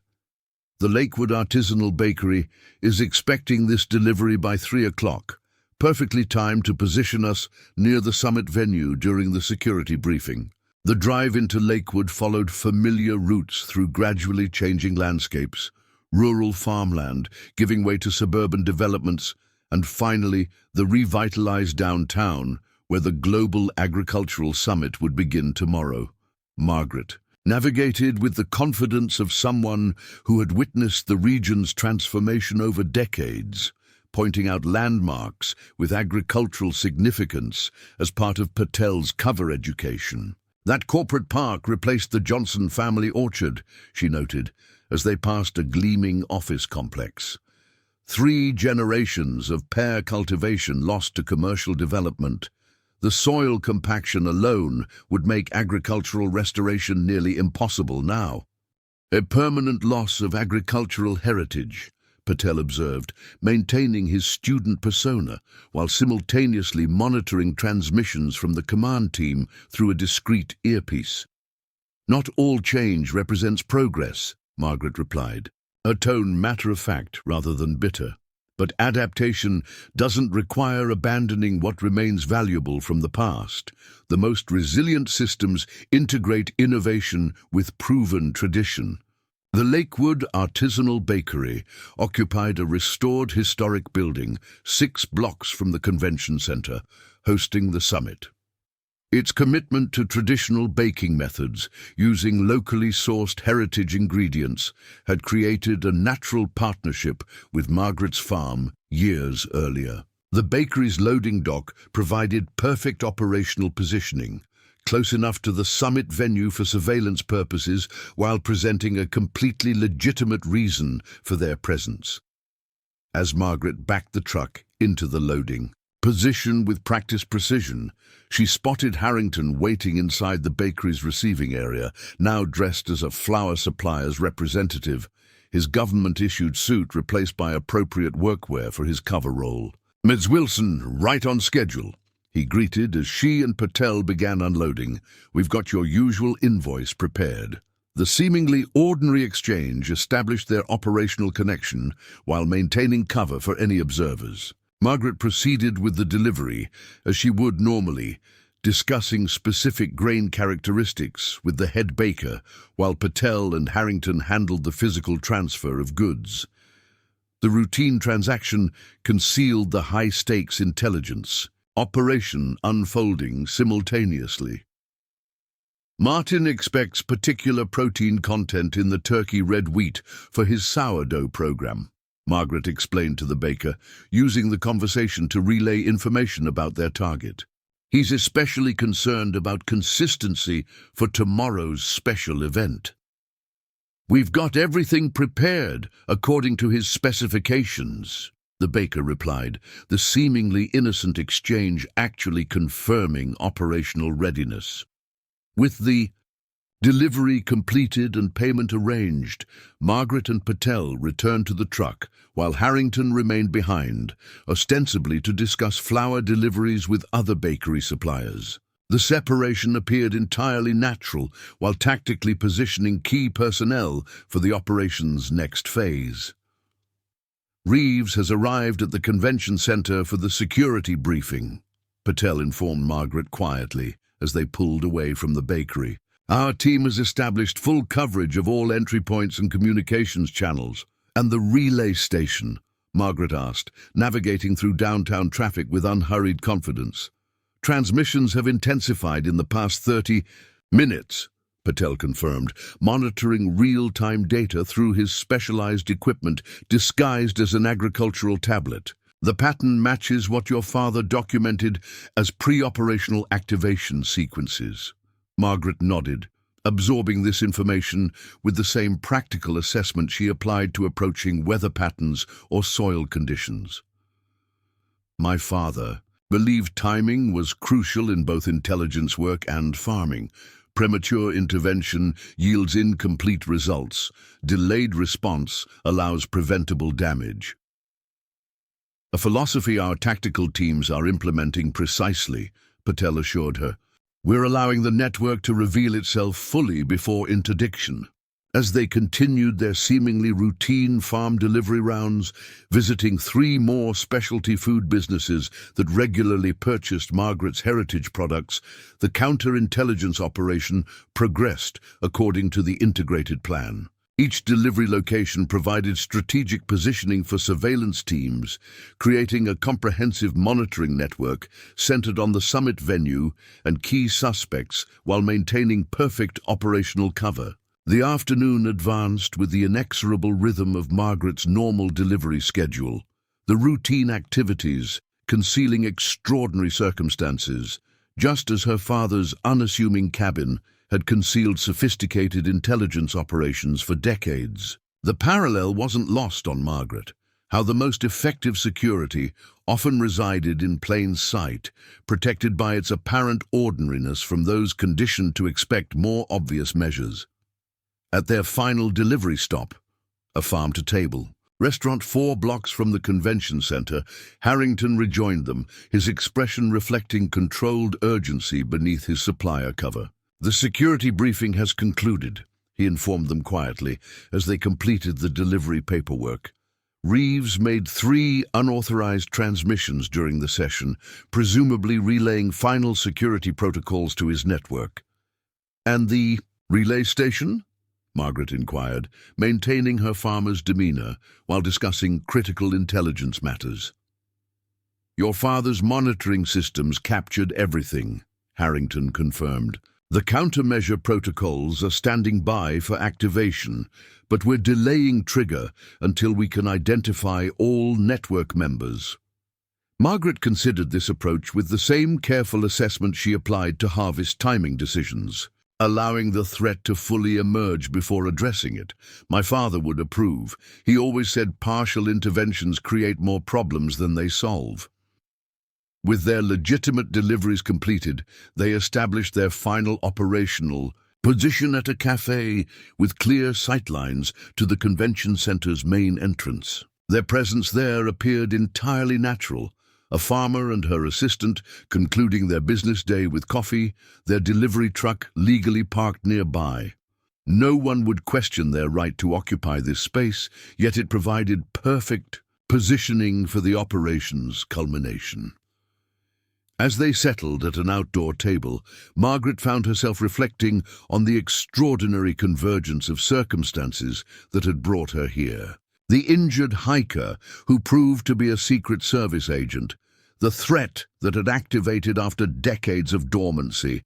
The Lakewood Artisanal Bakery is expecting this delivery by 3 o'clock, perfectly timed to position us near the summit venue during the security briefing. The drive into Lakewood followed familiar routes through gradually changing landscapes, rural farmland giving way to suburban developments, and finally the revitalized downtown where the Global Agricultural Summit would begin tomorrow. Margaret navigated with the confidence of someone who had witnessed the region's transformation over decades, pointing out landmarks with agricultural significance as part of Patel's cover education. That corporate park replaced the Johnson family orchard, she noted, as they passed a gleaming office complex. 3 generations of pear cultivation lost to commercial development. The soil compaction alone would make agricultural restoration nearly impossible now. A permanent loss of agricultural heritage, Patel observed, maintaining his student persona while simultaneously monitoring transmissions from the command team through a discreet earpiece. "Not all change represents progress," Margaret replied, her tone matter-of-fact rather than bitter. "But adaptation doesn't require abandoning what remains valuable from the past. The most resilient systems integrate innovation with proven tradition." The Lakewood Artisanal Bakery occupied a restored historic building 6 blocks from the convention center, hosting the summit. Its commitment to traditional baking methods, using locally sourced heritage ingredients, had created a natural partnership with Margaret's farm years earlier. The bakery's loading dock provided perfect operational positioning, close enough to the summit venue for surveillance purposes while presenting a completely legitimate reason for their presence. As Margaret backed the truck into the loading position with practiced precision, she spotted Harrington waiting inside the bakery's receiving area, now dressed as a flour supplier's representative, his government-issued suit replaced by appropriate workwear for his cover role. "Ms. Wilson, right on schedule," he greeted as she and Patel began unloading. "We've got your usual invoice prepared." The seemingly ordinary exchange established their operational connection while maintaining cover for any observers. Margaret proceeded with the delivery, as she would normally, discussing specific grain characteristics with the head baker, while Patel and Harrington handled the physical transfer of goods. The routine transaction concealed the high-stakes intelligence, operation unfolding simultaneously. "Martin expects particular protein content in the turkey red wheat for his sourdough program," Margaret explained to the baker, using the conversation to relay information about their target. "He's especially concerned about consistency for tomorrow's special event." "We've got everything prepared according to his specifications," the baker replied, the seemingly innocent exchange actually confirming operational readiness. With the delivery completed and payment arranged, Margaret and Patel returned to the truck, while Harrington remained behind, ostensibly to discuss flour deliveries with other bakery suppliers. The separation appeared entirely natural, while tactically positioning key personnel for the operation's next phase. "Reeves has arrived at the convention center for the security briefing," Patel informed Margaret quietly as they pulled away from the bakery. "Our team has established full coverage of all entry points and communications channels." "And the relay station?" Margaret asked, navigating through downtown traffic with unhurried confidence. "Transmissions have intensified in the past 30 minutes, Patel confirmed, monitoring real-time data through his specialized equipment disguised as an agricultural tablet. "The pattern matches what your father documented as pre-operational activation sequences." Margaret nodded, absorbing this information with the same practical assessment she applied to approaching weather patterns or soil conditions. "My father believed timing was crucial in both intelligence work and farming, Premature intervention yields incomplete results. Delayed response allows preventable damage. A philosophy our tactical teams are implementing precisely, Patel assured her. We're allowing the network to reveal itself fully before interdiction. As they continued their seemingly routine farm delivery rounds, visiting 3 more specialty food businesses that regularly purchased Margaret's heritage products, the counterintelligence operation progressed according to the integrated plan. Each delivery location provided strategic positioning for surveillance teams, creating a comprehensive monitoring network centered on the summit venue and key suspects while maintaining perfect operational cover. The afternoon advanced with the inexorable rhythm of Margaret's normal delivery schedule, the routine activities concealing extraordinary circumstances, just as her father's unassuming cabin had concealed sophisticated intelligence operations for decades. The parallel wasn't lost on Margaret, how the most effective security often resided in plain sight, protected by its apparent ordinariness from those conditioned to expect more obvious measures. At their final delivery stop, a farm-to-table restaurant 4 blocks from the convention center, Harrington rejoined them, his expression reflecting controlled urgency beneath his supplier cover. The security briefing has concluded, he informed them quietly as they completed the delivery paperwork. Reeves made 3 unauthorized transmissions during the session, presumably relaying final security protocols to his network. And the relay station? Margaret inquired, maintaining her farmer's demeanor while discussing critical intelligence matters. Your father's monitoring systems captured everything, Harrington confirmed. The countermeasure protocols are standing by for activation, but we're delaying trigger until we can identify all network members. Margaret considered this approach with the same careful assessment she applied to harvest timing decisions, allowing the threat to fully emerge before addressing it. My father would approve. He always said partial interventions create more problems than they solve. With their legitimate deliveries completed, they established their final operational position at a cafe with clear sightlines to the convention center's main entrance. Their presence there appeared entirely natural, a farmer and her assistant concluding their business day with coffee, their delivery truck legally parked nearby. No one would question their right to occupy this space, yet it provided perfect positioning for the operation's culmination. As they settled at an outdoor table, Margaret found herself reflecting on the extraordinary convergence of circumstances that had brought her here. The injured hiker who proved to be a Secret Service agent, the threat that had activated after decades of dormancy,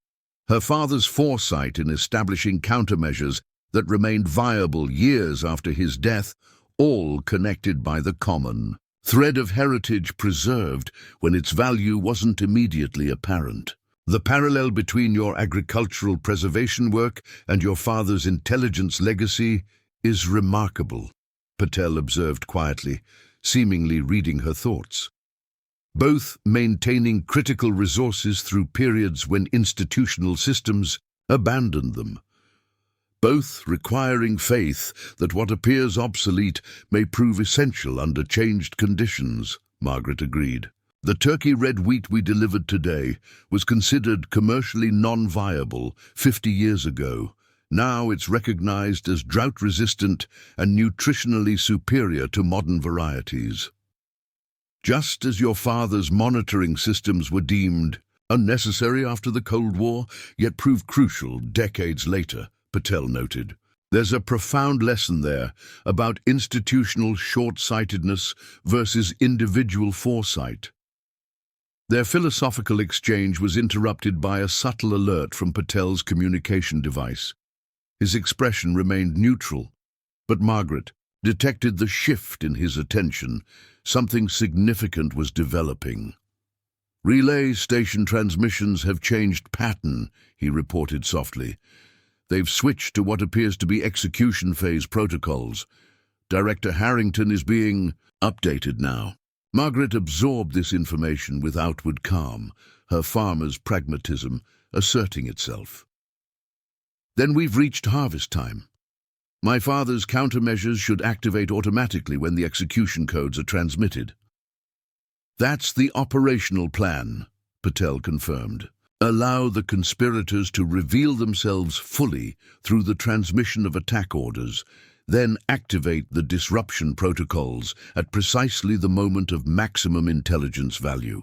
her father's foresight in establishing countermeasures that remained viable years after his death, all connected by the common thread of heritage preserved when its value wasn't immediately apparent. The parallel between your agricultural preservation work and your father's intelligence legacy is remarkable, Patel observed quietly, seemingly reading her thoughts. Both maintaining critical resources through periods when institutional systems abandoned them. Both requiring faith that what appears obsolete may prove essential under changed conditions, Margaret agreed. The turkey red wheat we delivered today was considered commercially non-viable 50 years ago. Now it's recognized as drought-resistant and nutritionally superior to modern varieties. Just as your father's monitoring systems were deemed unnecessary after the Cold War, yet proved crucial decades later, Patel noted. There's a profound lesson there about institutional short-sightedness versus individual foresight. Their philosophical exchange was interrupted by a subtle alert from Patel's communication device. His expression remained neutral, but Margaret detected the shift in his attention. Something significant was developing. Relay station transmissions have changed pattern, he reported softly. They've switched to what appears to be execution phase protocols. Director Harrington is being updated now. Margaret absorbed this information with outward calm, her farmer's pragmatism asserting itself. Then we've reached harvest time. My father's countermeasures should activate automatically when the execution codes are transmitted. That's the operational plan, Patel confirmed. Allow the conspirators to reveal themselves fully through the transmission of attack orders, then activate the disruption protocols at precisely the moment of maximum intelligence value.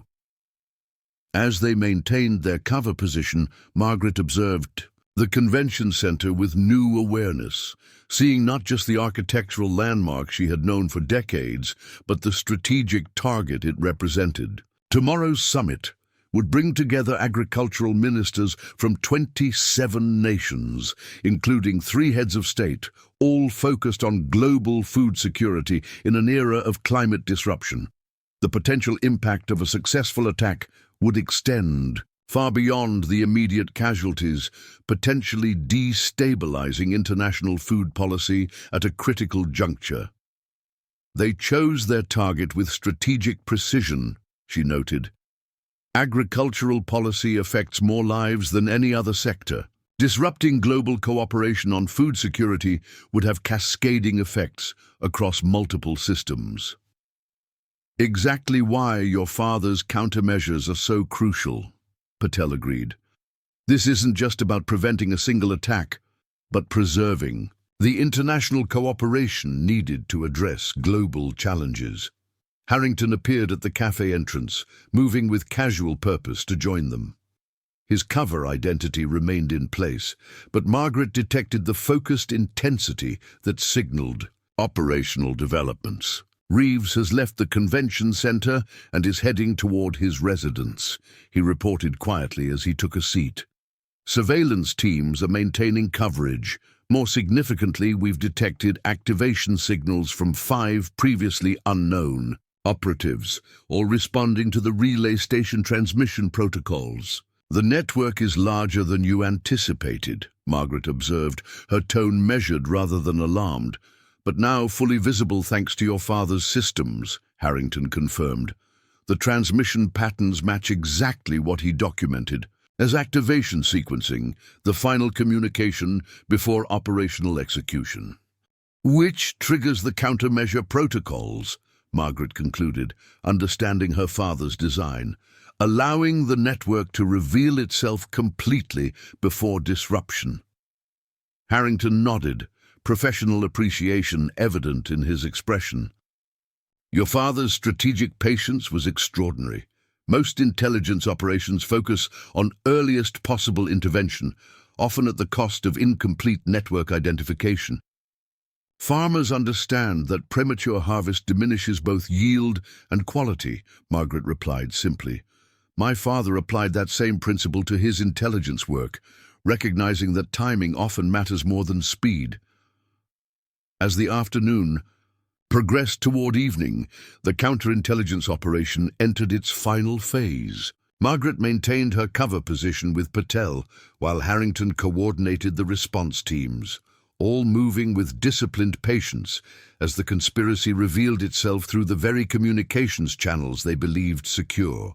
As they maintained their cover position, Margaret observed the convention center with new awareness, seeing not just the architectural landmark she had known for decades, but the strategic target it represented. Tomorrow's summit would bring together agricultural ministers from 27 nations, including 3 heads of state, all focused on global food security in an era of climate disruption. The potential impact of a successful attack would extend far beyond the immediate casualties, potentially destabilizing international food policy at a critical juncture. They chose their target with strategic precision, she noted. Agricultural policy affects more lives than any other sector. Disrupting global cooperation on food security would have cascading effects across multiple systems. Exactly why your father's countermeasures are so crucial, Patel agreed. This isn't just about preventing a single attack, but preserving the international cooperation needed to address global challenges. Harrington appeared at the cafe entrance, moving with casual purpose to join them. His cover identity remained in place, but Margaret detected the focused intensity that signaled operational developments. Reeves has left the convention center and is heading toward his residence, he reported quietly as he took a seat. Surveillance teams are maintaining coverage. More significantly, we've detected activation signals from 5 previously unknown operatives, all responding to the relay station transmission protocols. The network is larger than you anticipated, Margaret observed, her tone measured rather than alarmed. But now fully visible thanks to your father's systems, Harrington confirmed. The transmission patterns match exactly what he documented as activation sequencing, the final communication before operational execution. Which triggers the countermeasure protocols, Margaret concluded, understanding her father's design, allowing the network to reveal itself completely before disruption. Harrington nodded, professional appreciation evident in his expression. Your father's strategic patience was extraordinary. Most intelligence operations focus on earliest possible intervention, often at the cost of incomplete network identification. Farmers understand that premature harvest diminishes both yield and quality, Margaret replied simply. My father applied that same principle to his intelligence work, recognizing that timing often matters more than speed. As the afternoon progressed toward evening, the counterintelligence operation entered its final phase. Margaret maintained her cover position with Patel, while Harrington coordinated the response teams, all moving with disciplined patience as the conspiracy revealed itself through the very communications channels they believed secure.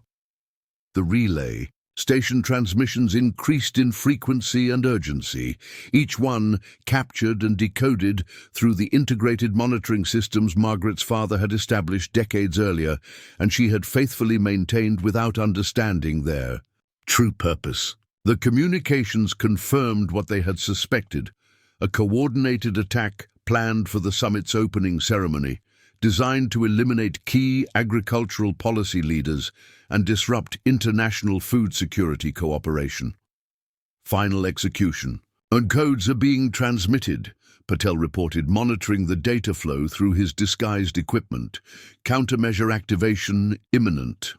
The relay station transmissions increased in frequency and urgency, each one captured and decoded through the integrated monitoring systems Margaret's father had established decades earlier, and she had faithfully maintained without understanding their true purpose. The communications confirmed what they had suspected: a coordinated attack planned for the summit's opening ceremony, designed to eliminate key agricultural policy leaders and disrupt international food security cooperation. Final execution. And codes are being transmitted, Patel reported, monitoring the data flow through his disguised equipment. Countermeasure activation imminent.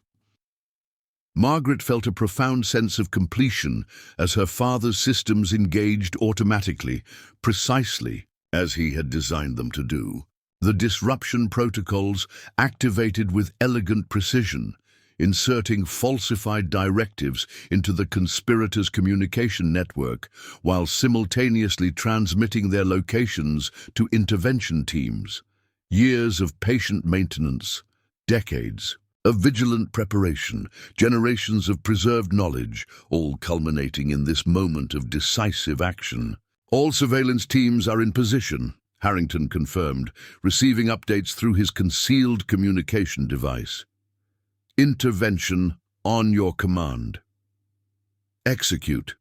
Margaret felt a profound sense of completion as her father's systems engaged automatically, precisely as he had designed them to do. The disruption protocols activated with elegant precision, inserting falsified directives into the conspirators' communication network while simultaneously transmitting their locations to intervention teams. Years of patient maintenance, decades of vigilant preparation, generations of preserved knowledge, all culminating in this moment of decisive action. All surveillance teams are in position, Harrington confirmed, receiving updates through his concealed communication device. Intervention on your command. Execute,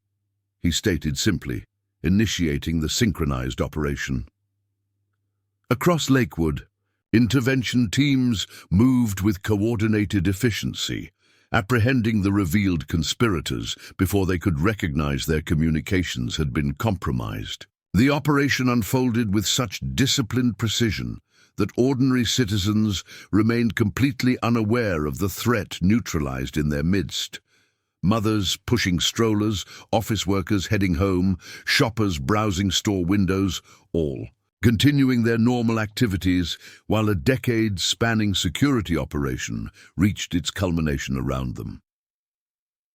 he stated simply, initiating the synchronized operation. Across Lakewood, intervention teams moved with coordinated efficiency, apprehending the revealed conspirators before they could recognize their communications had been compromised. The operation unfolded with such disciplined precision that ordinary citizens remained completely unaware of the threat neutralized in their midst. Mothers pushing strollers, office workers heading home, shoppers browsing store windows, all continuing their normal activities while a decade-spanning security operation reached its culmination around them.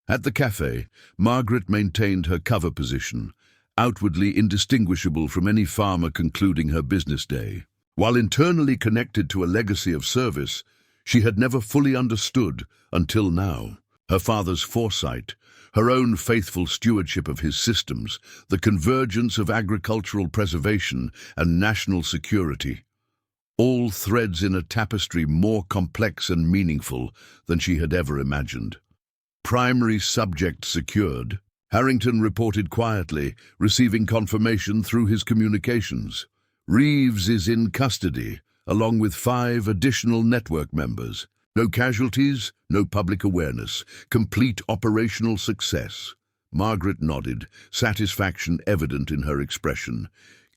At the cafe, Margaret maintained her cover position, outwardly indistinguishable from any farmer concluding her business day. While internally connected to a legacy of service, she had never fully understood, until now, her father's foresight, her own faithful stewardship of his systems, the convergence of agricultural preservation and national security, all threads in a tapestry more complex and meaningful than she had ever imagined. Primary subject secured, Harrington reported quietly, receiving confirmation through his communications. Reeves is in custody, along with 5 additional network members. No casualties, no public awareness, complete operational success. Margaret nodded, satisfaction evident in her expression.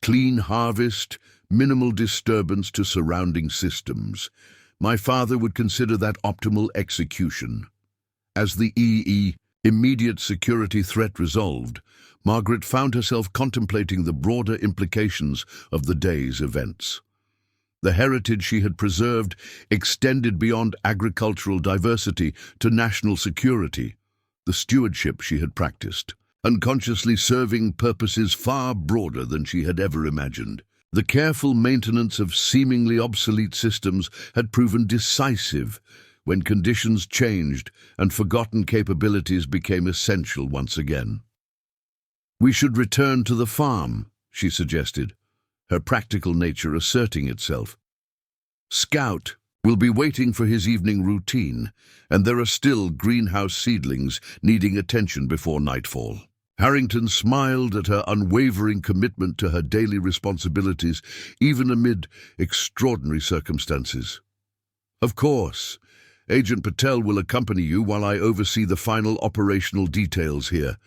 Clean harvest, minimal disturbance to surrounding systems. My father would consider that optimal execution. As the immediate security threat resolved, Margaret found herself contemplating the broader implications of the day's events. The heritage she had preserved extended beyond agricultural diversity to national security, the stewardship she had practiced, unconsciously serving purposes far broader than she had ever imagined. The careful maintenance of seemingly obsolete systems had proven decisive when conditions changed and forgotten capabilities became essential once again. "We should return to the farm," she suggested, her practical nature asserting itself. "Scout will be waiting for his evening routine, and there are still greenhouse seedlings needing attention before nightfall." Harrington smiled at her unwavering commitment to her daily responsibilities, even amid extraordinary circumstances. "Of course, Agent Patel will accompany you while I oversee the final operational details here.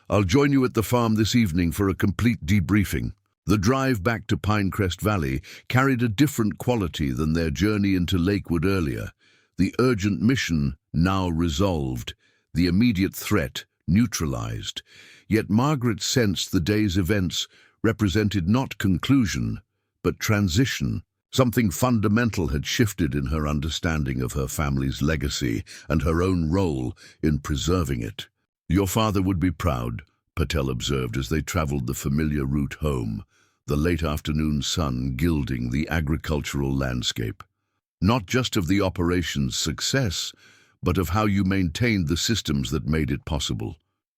I'll join you at the farm this evening for a complete debriefing." The drive back to Pinecrest Valley carried a different quality than their journey into Lakewood earlier. The urgent mission now resolved, the immediate threat neutralized. Yet Margaret sensed the day's events represented not conclusion, but transition. Something fundamental had shifted in her understanding of her family's legacy and her own role in preserving it. "Your father would be proud," Patel observed as they traveled the familiar route home, the late afternoon sun gilding the agricultural landscape. "Not just of the operation's success, but of how you maintained the systems that made it possible,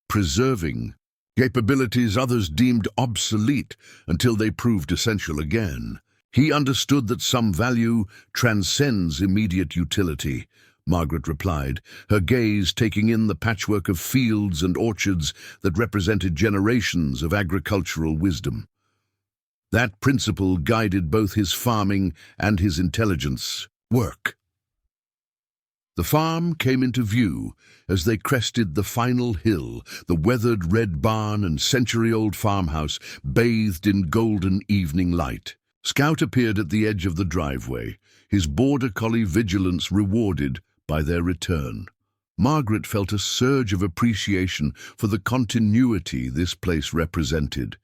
preserving capabilities others deemed obsolete until they proved essential again. He understood that some value transcends immediate utility," Margaret replied, her gaze taking in the patchwork of fields and orchards that represented generations of agricultural wisdom. That principle guided both his farming and his intelligence work. The farm came into view as they crested the final hill, the weathered red barn and century-old farmhouse bathed in golden evening light. Scout appeared at the edge of the driveway, his border collie vigilance rewarded by their return. Margaret felt a surge of appreciation for the continuity this place represented,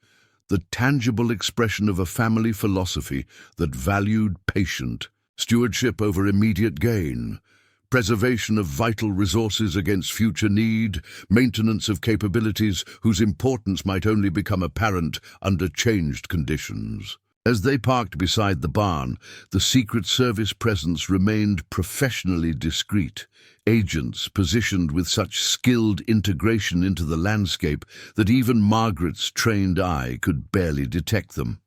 the tangible expression of a family philosophy that valued patient stewardship over immediate gain, preservation of vital resources against future need, maintenance of capabilities whose importance might only become apparent under changed conditions. As they parked beside the barn, the Secret Service presence remained professionally discreet, agents positioned with such skilled integration into the landscape that even Margaret's trained eye could barely detect them.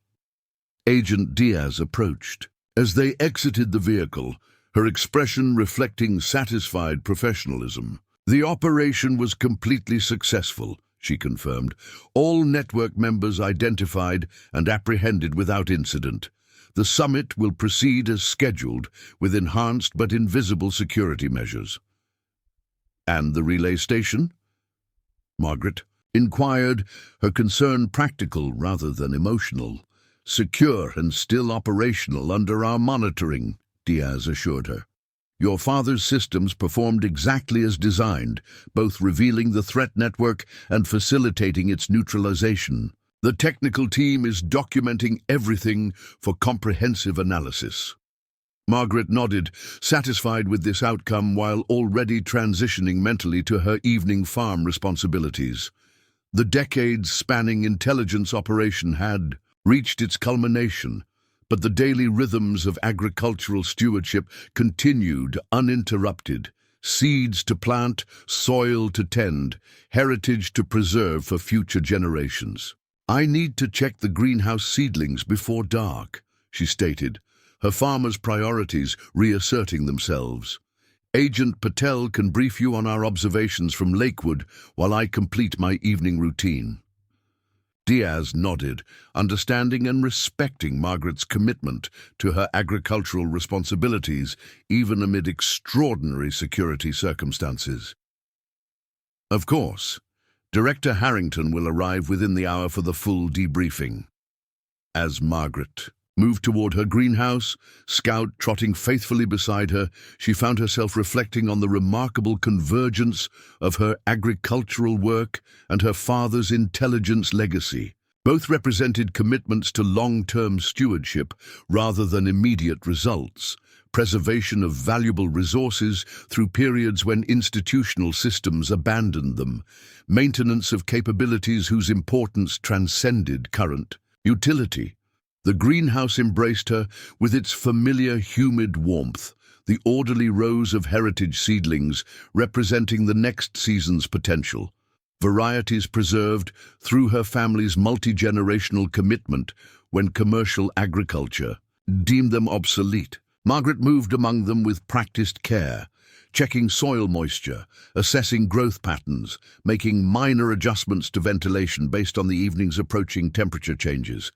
Agent Diaz approached. As they exited the vehicle, her expression reflecting satisfied professionalism. The operation was completely successful, she confirmed. All network members identified and apprehended without incident. The summit will proceed as scheduled, with enhanced but invisible security measures. And the relay station? Margaret inquired, her concern practical rather than emotional. Secure and still operational under our monitoring, Diaz assured her. Your father's systems performed exactly as designed, both revealing the threat network and facilitating its neutralization. The technical team is documenting everything for comprehensive analysis. Margaret nodded, satisfied with this outcome while already transitioning mentally to her evening farm responsibilities. The decades-spanning intelligence operation had reached its culmination, but the daily rhythms of agricultural stewardship continued uninterrupted. Seeds to plant, soil to tend, heritage to preserve for future generations. I need to check the greenhouse seedlings before dark, she stated, her farmer's priorities reasserting themselves. Agent Patel can brief you on our observations from Lakewood while I complete my evening routine. Diaz nodded, understanding and respecting Margaret's commitment to her agricultural responsibilities, even amid extraordinary security circumstances. Of course, Director Harrington will arrive within the hour for the full debriefing. As Margaret moved toward her greenhouse, Scout trotting faithfully beside her, she found herself reflecting on the remarkable convergence of her agricultural work and her father's intelligence legacy. Both represented commitments to long-term stewardship rather than immediate results, preservation of valuable resources through periods when institutional systems abandoned them, maintenance of capabilities whose importance transcended current utility. The greenhouse embraced her with its familiar humid warmth, the orderly rows of heritage seedlings representing the next season's potential, varieties preserved through her family's multi-generational commitment when commercial agriculture deemed them obsolete. Margaret moved among them with practiced care, checking soil moisture, assessing growth patterns, making minor adjustments to ventilation based on the evening's approaching temperature changes.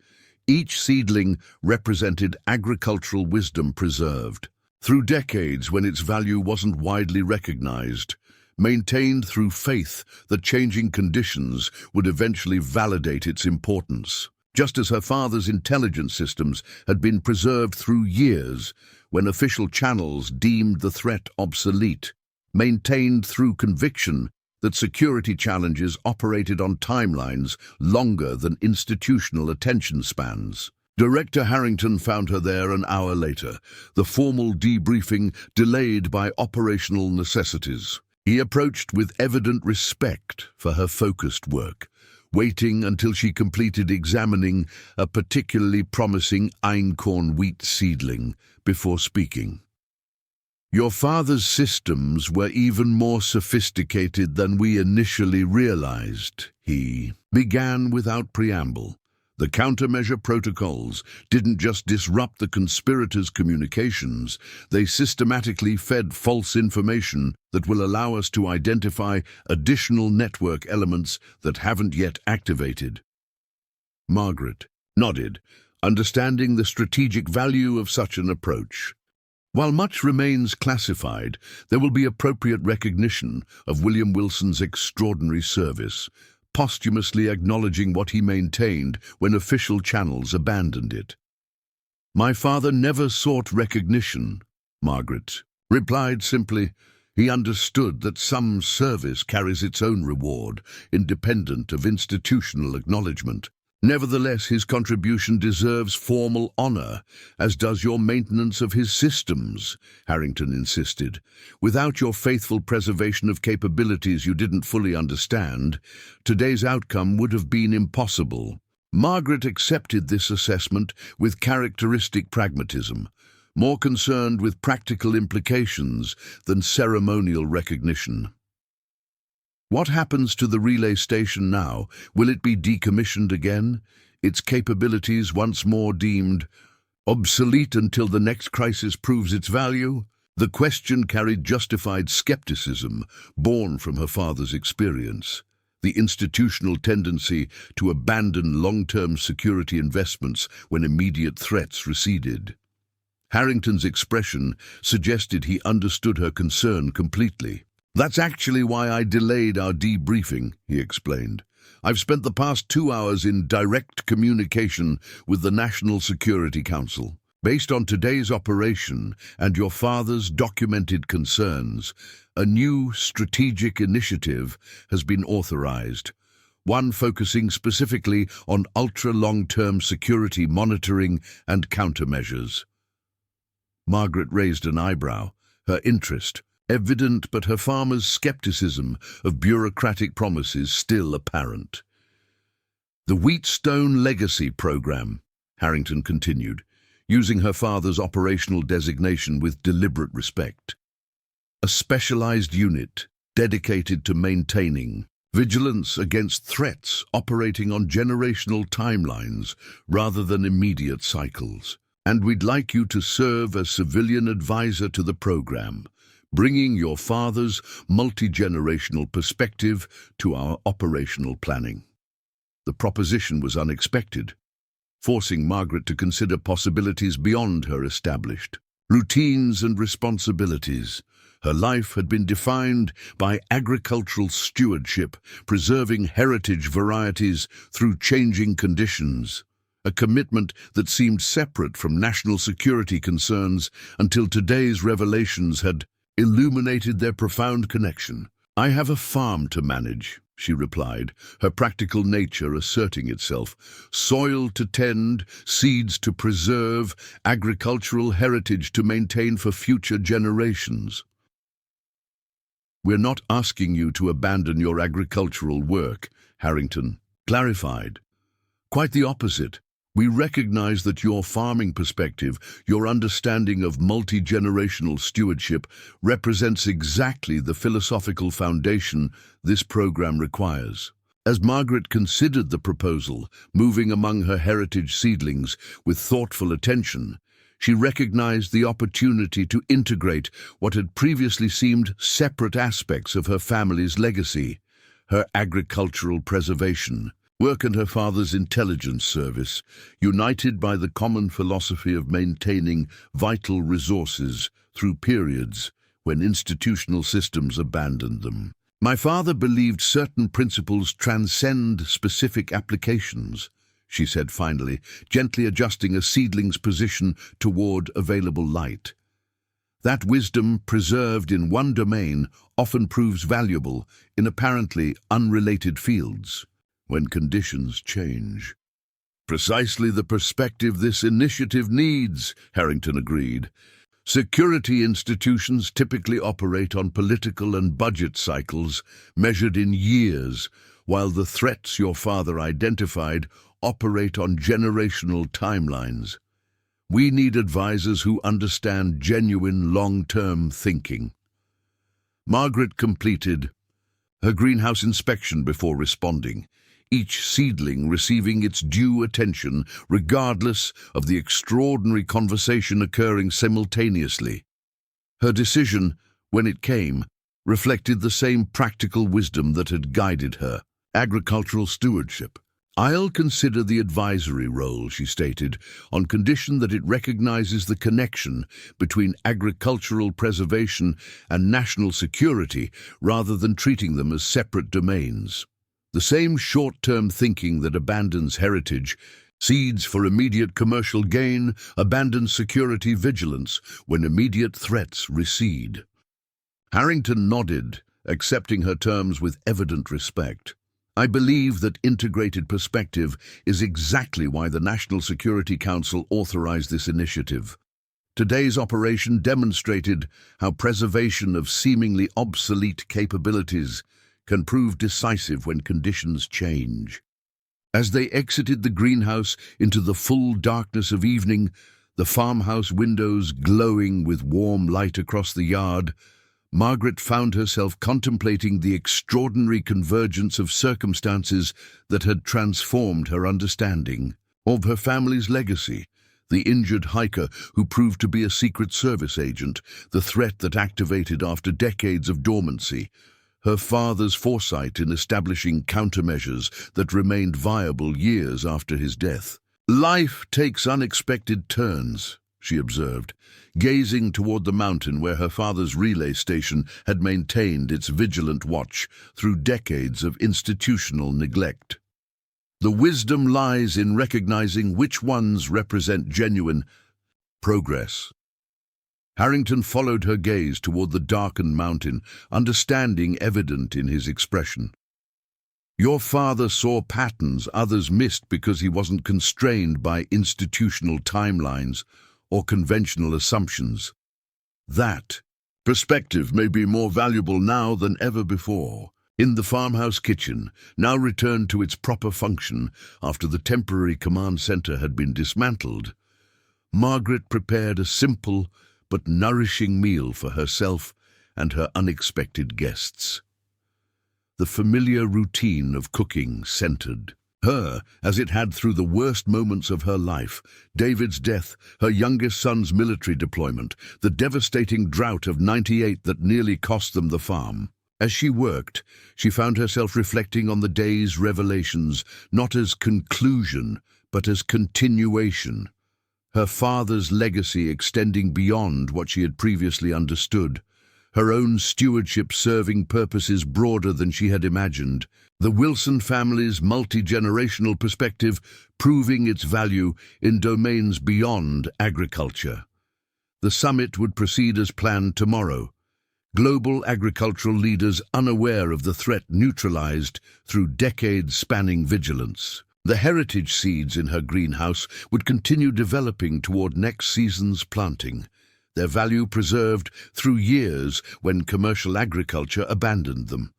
Each seedling represented agricultural wisdom preserved, through decades when its value wasn't widely recognized, maintained through faith that changing conditions would eventually validate its importance. Just as her father's intelligence systems had been preserved through years when official channels deemed the threat obsolete, maintained through conviction that security challenges operated on timelines longer than institutional attention spans. Director Harrington found her there an hour later, the formal debriefing delayed by operational necessities. He approached with evident respect for her focused work, waiting until she completed examining a particularly promising einkorn wheat seedling before speaking. Your father's systems were even more sophisticated than we initially realized, he began without preamble. The countermeasure protocols didn't just disrupt the conspirators' communications, they systematically fed false information that will allow us to identify additional network elements that haven't yet activated. Margaret nodded, understanding the strategic value of such an approach. While much remains classified, there will be appropriate recognition of William Wilson's extraordinary service, posthumously acknowledging what he maintained when official channels abandoned it. My father never sought recognition, Margaret replied simply. He understood that some service carries its own reward, independent of institutional acknowledgement. Nevertheless, his contribution deserves formal honor, as does your maintenance of his systems, Harrington insisted. Without your faithful preservation of capabilities you didn't fully understand, today's outcome would have been impossible. Margaret accepted this assessment with characteristic pragmatism, more concerned with practical implications than ceremonial recognition. What happens to the relay station now? Will it be decommissioned again? Its capabilities once more deemed obsolete until the next crisis proves its value? The question carried justified skepticism, born from her father's experience. The institutional tendency to abandon long-term security investments when immediate threats receded. Harrington's expression suggested he understood her concern completely. "That's actually why I delayed our debriefing," he explained. "I've spent the past 2 hours in direct communication with the National Security Council. Based on today's operation and your father's documented concerns, a new strategic initiative has been authorized, one focusing specifically on ultra-long-term security monitoring and countermeasures." Margaret raised an eyebrow, her interest evident but her farmer's skepticism of bureaucratic promises still apparent. "The Wheatstone Legacy Program," Harrington continued, using her father's operational designation with deliberate respect. "A specialized unit dedicated to maintaining vigilance against threats operating on generational timelines rather than immediate cycles. And we'd like you to serve as civilian advisor to the program, bringing your father's multi-generational perspective to our operational planning." The proposition was unexpected, forcing Margaret to consider possibilities beyond her established routines and responsibilities. Her life had been defined by agricultural stewardship, preserving heritage varieties through changing conditions, a commitment that seemed separate from national security concerns until today's revelations had illuminated their profound connection. "I have a farm to manage," she replied, her practical nature asserting itself. "Soil to tend, seeds to preserve, agricultural heritage to maintain for future generations." "We're not asking you to abandon your agricultural work," Harrington clarified. "Quite the opposite. We recognize that your farming perspective, your understanding of multi-generational stewardship, represents exactly the philosophical foundation this program requires." As Margaret considered the proposal, moving among her heritage seedlings with thoughtful attention, she recognized the opportunity to integrate what had previously seemed separate aspects of her family's legacy: her agricultural preservation, work and her father's intelligence service, united by the common philosophy of maintaining vital resources through periods when institutional systems abandoned them. "My father believed certain principles transcend specific applications," she said finally, gently adjusting a seedling's position toward available light. "That wisdom, preserved in one domain, often proves valuable in apparently unrelated fields when conditions change." "Precisely the perspective this initiative needs," Harrington agreed. "Security institutions typically operate on political and budget cycles measured in years, while the threats your father identified operate on generational timelines. We need advisors who understand genuine long-term thinking." Margaret completed her greenhouse inspection before responding, each seedling receiving its due attention regardless of the extraordinary conversation occurring simultaneously. Her decision, when it came, reflected the same practical wisdom that had guided her: agricultural stewardship. "I'll consider the advisory role," she stated, "on condition that it recognizes the connection between agricultural preservation and national security rather than treating them as separate domains. The same short-term thinking that abandons heritage, seeds for immediate commercial gain, abandons security vigilance when immediate threats recede." Harrington nodded, accepting her terms with evident respect. "I believe that integrated perspective is exactly why the National Security Council authorized this initiative. Today's operation demonstrated how preservation of seemingly obsolete capabilities can prove decisive when conditions change." As they exited the greenhouse into the full darkness of evening, the farmhouse windows glowing with warm light across the yard, Margaret found herself contemplating the extraordinary convergence of circumstances that had transformed her understanding of her family's legacy. The injured hiker who proved to be a Secret Service agent, the threat that activated after decades of dormancy, her father's foresight in establishing countermeasures that remained viable years after his death. "Life takes unexpected turns," she observed, gazing toward the mountain where her father's relay station had maintained its vigilant watch through decades of institutional neglect. "The wisdom lies in recognizing which ones represent genuine progress." Harrington followed her gaze toward the darkened mountain, understanding evident in his expression. "Your father saw patterns others missed because he wasn't constrained by institutional timelines or conventional assumptions. That perspective may be more valuable now than ever before." In the farmhouse kitchen, now returned to its proper function after the temporary command center had been dismantled, Margaret prepared a simple but nourishing meal for herself and her unexpected guests. The familiar routine of cooking centered her, as it had through the worst moments of her life: David's death, her youngest son's military deployment, the devastating drought of '98 that nearly cost them the farm. As she worked, she found herself reflecting on the day's revelations, not as conclusion, but as continuation. Her father's legacy extending beyond what she had previously understood, her own stewardship serving purposes broader than she had imagined, the Wilson family's multi-generational perspective proving its value in domains beyond agriculture. The summit would proceed as planned tomorrow. Global agricultural leaders unaware of the threat neutralized through decades-spanning vigilance. The heritage seeds in her greenhouse would continue developing toward next season's planting, their value preserved through years when commercial agriculture abandoned them.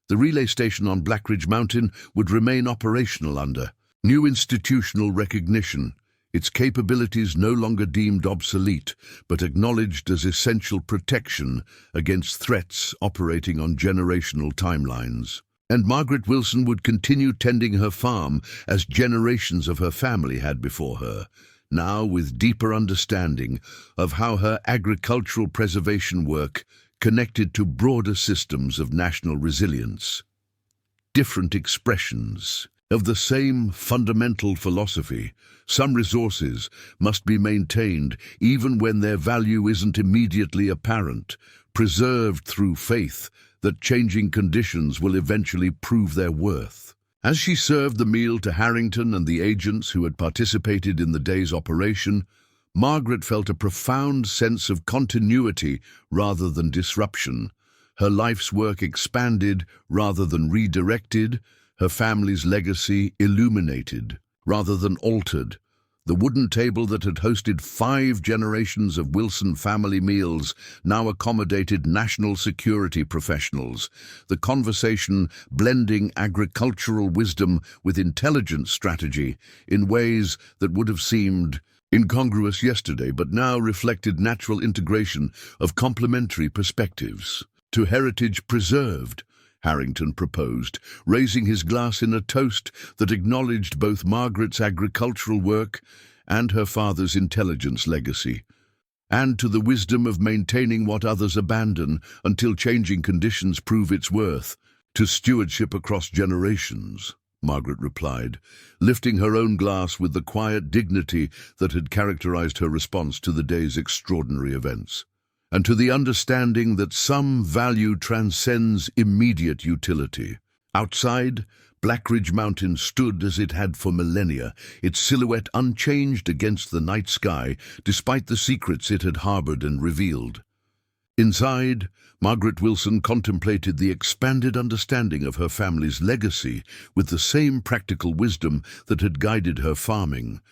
The relay station on Blackridge Mountain would remain operational under new institutional recognition, its capabilities no longer deemed obsolete, but acknowledged as essential protection against threats operating on generational timelines. And Margaret Wilson would continue tending her farm as generations of her family had before her, now with deeper understanding of how her agricultural preservation work connected to broader systems of national resilience. Different expressions of the same fundamental philosophy: some resources must be maintained even when their value isn't immediately apparent, preserved through faith that changing conditions will eventually prove their worth. As she served the meal to Harrington and the agents who had participated in the day's operation, Margaret felt a profound sense of continuity rather than disruption. Her life's work expanded rather than redirected, her family's legacy illuminated rather than altered. The wooden table that had hosted 5 generations of Wilson family meals now accommodated national security professionals, the conversation blending agricultural wisdom with intelligence strategy in ways that would have seemed incongruous yesterday but now reflected natural integration of complementary perspectives. "To heritage preserved," Harrington proposed, raising his glass in a toast that acknowledged both Margaret's agricultural work and her father's intelligence legacy, "and to the wisdom of maintaining what others abandon until changing conditions prove its worth. To stewardship across generations," Margaret replied, lifting her own glass with the quiet dignity that had characterized her response to the day's extraordinary events. "And to the understanding that some value transcends immediate utility." Outside, Blackridge Mountain stood as it had for millennia, its silhouette unchanged against the night sky, despite the secrets it had harbored and revealed. Inside, Margaret Wilson contemplated the expanded understanding of her family's legacy with the same practical wisdom that had guided her farming,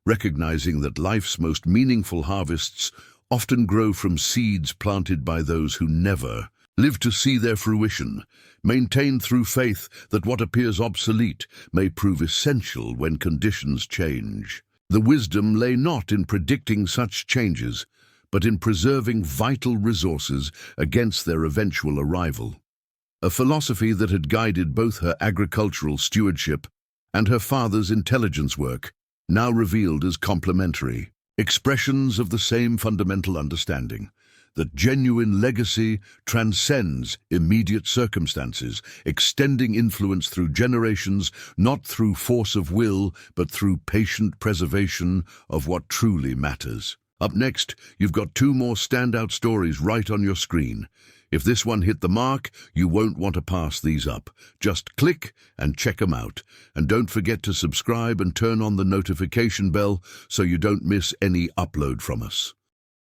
recognizing that life's most meaningful harvests often grow from seeds planted by those who never Live to see their fruition, maintained through faith that what appears obsolete may prove essential when conditions change. The wisdom lay not in predicting such changes, but in preserving vital resources against their eventual arrival. A philosophy that had guided both her agricultural stewardship and her father's intelligence work, now revealed as complementary, expressions of the same fundamental understanding, that genuine legacy transcends immediate circumstances, extending influence through generations, not through force of will, but through patient preservation of what truly matters. Up next, you've got two more standout stories right on your screen. If this one hit the mark, you won't want to pass these up. Just click and check them out. And don't forget to subscribe and turn on the notification bell so you don't miss any upload from us.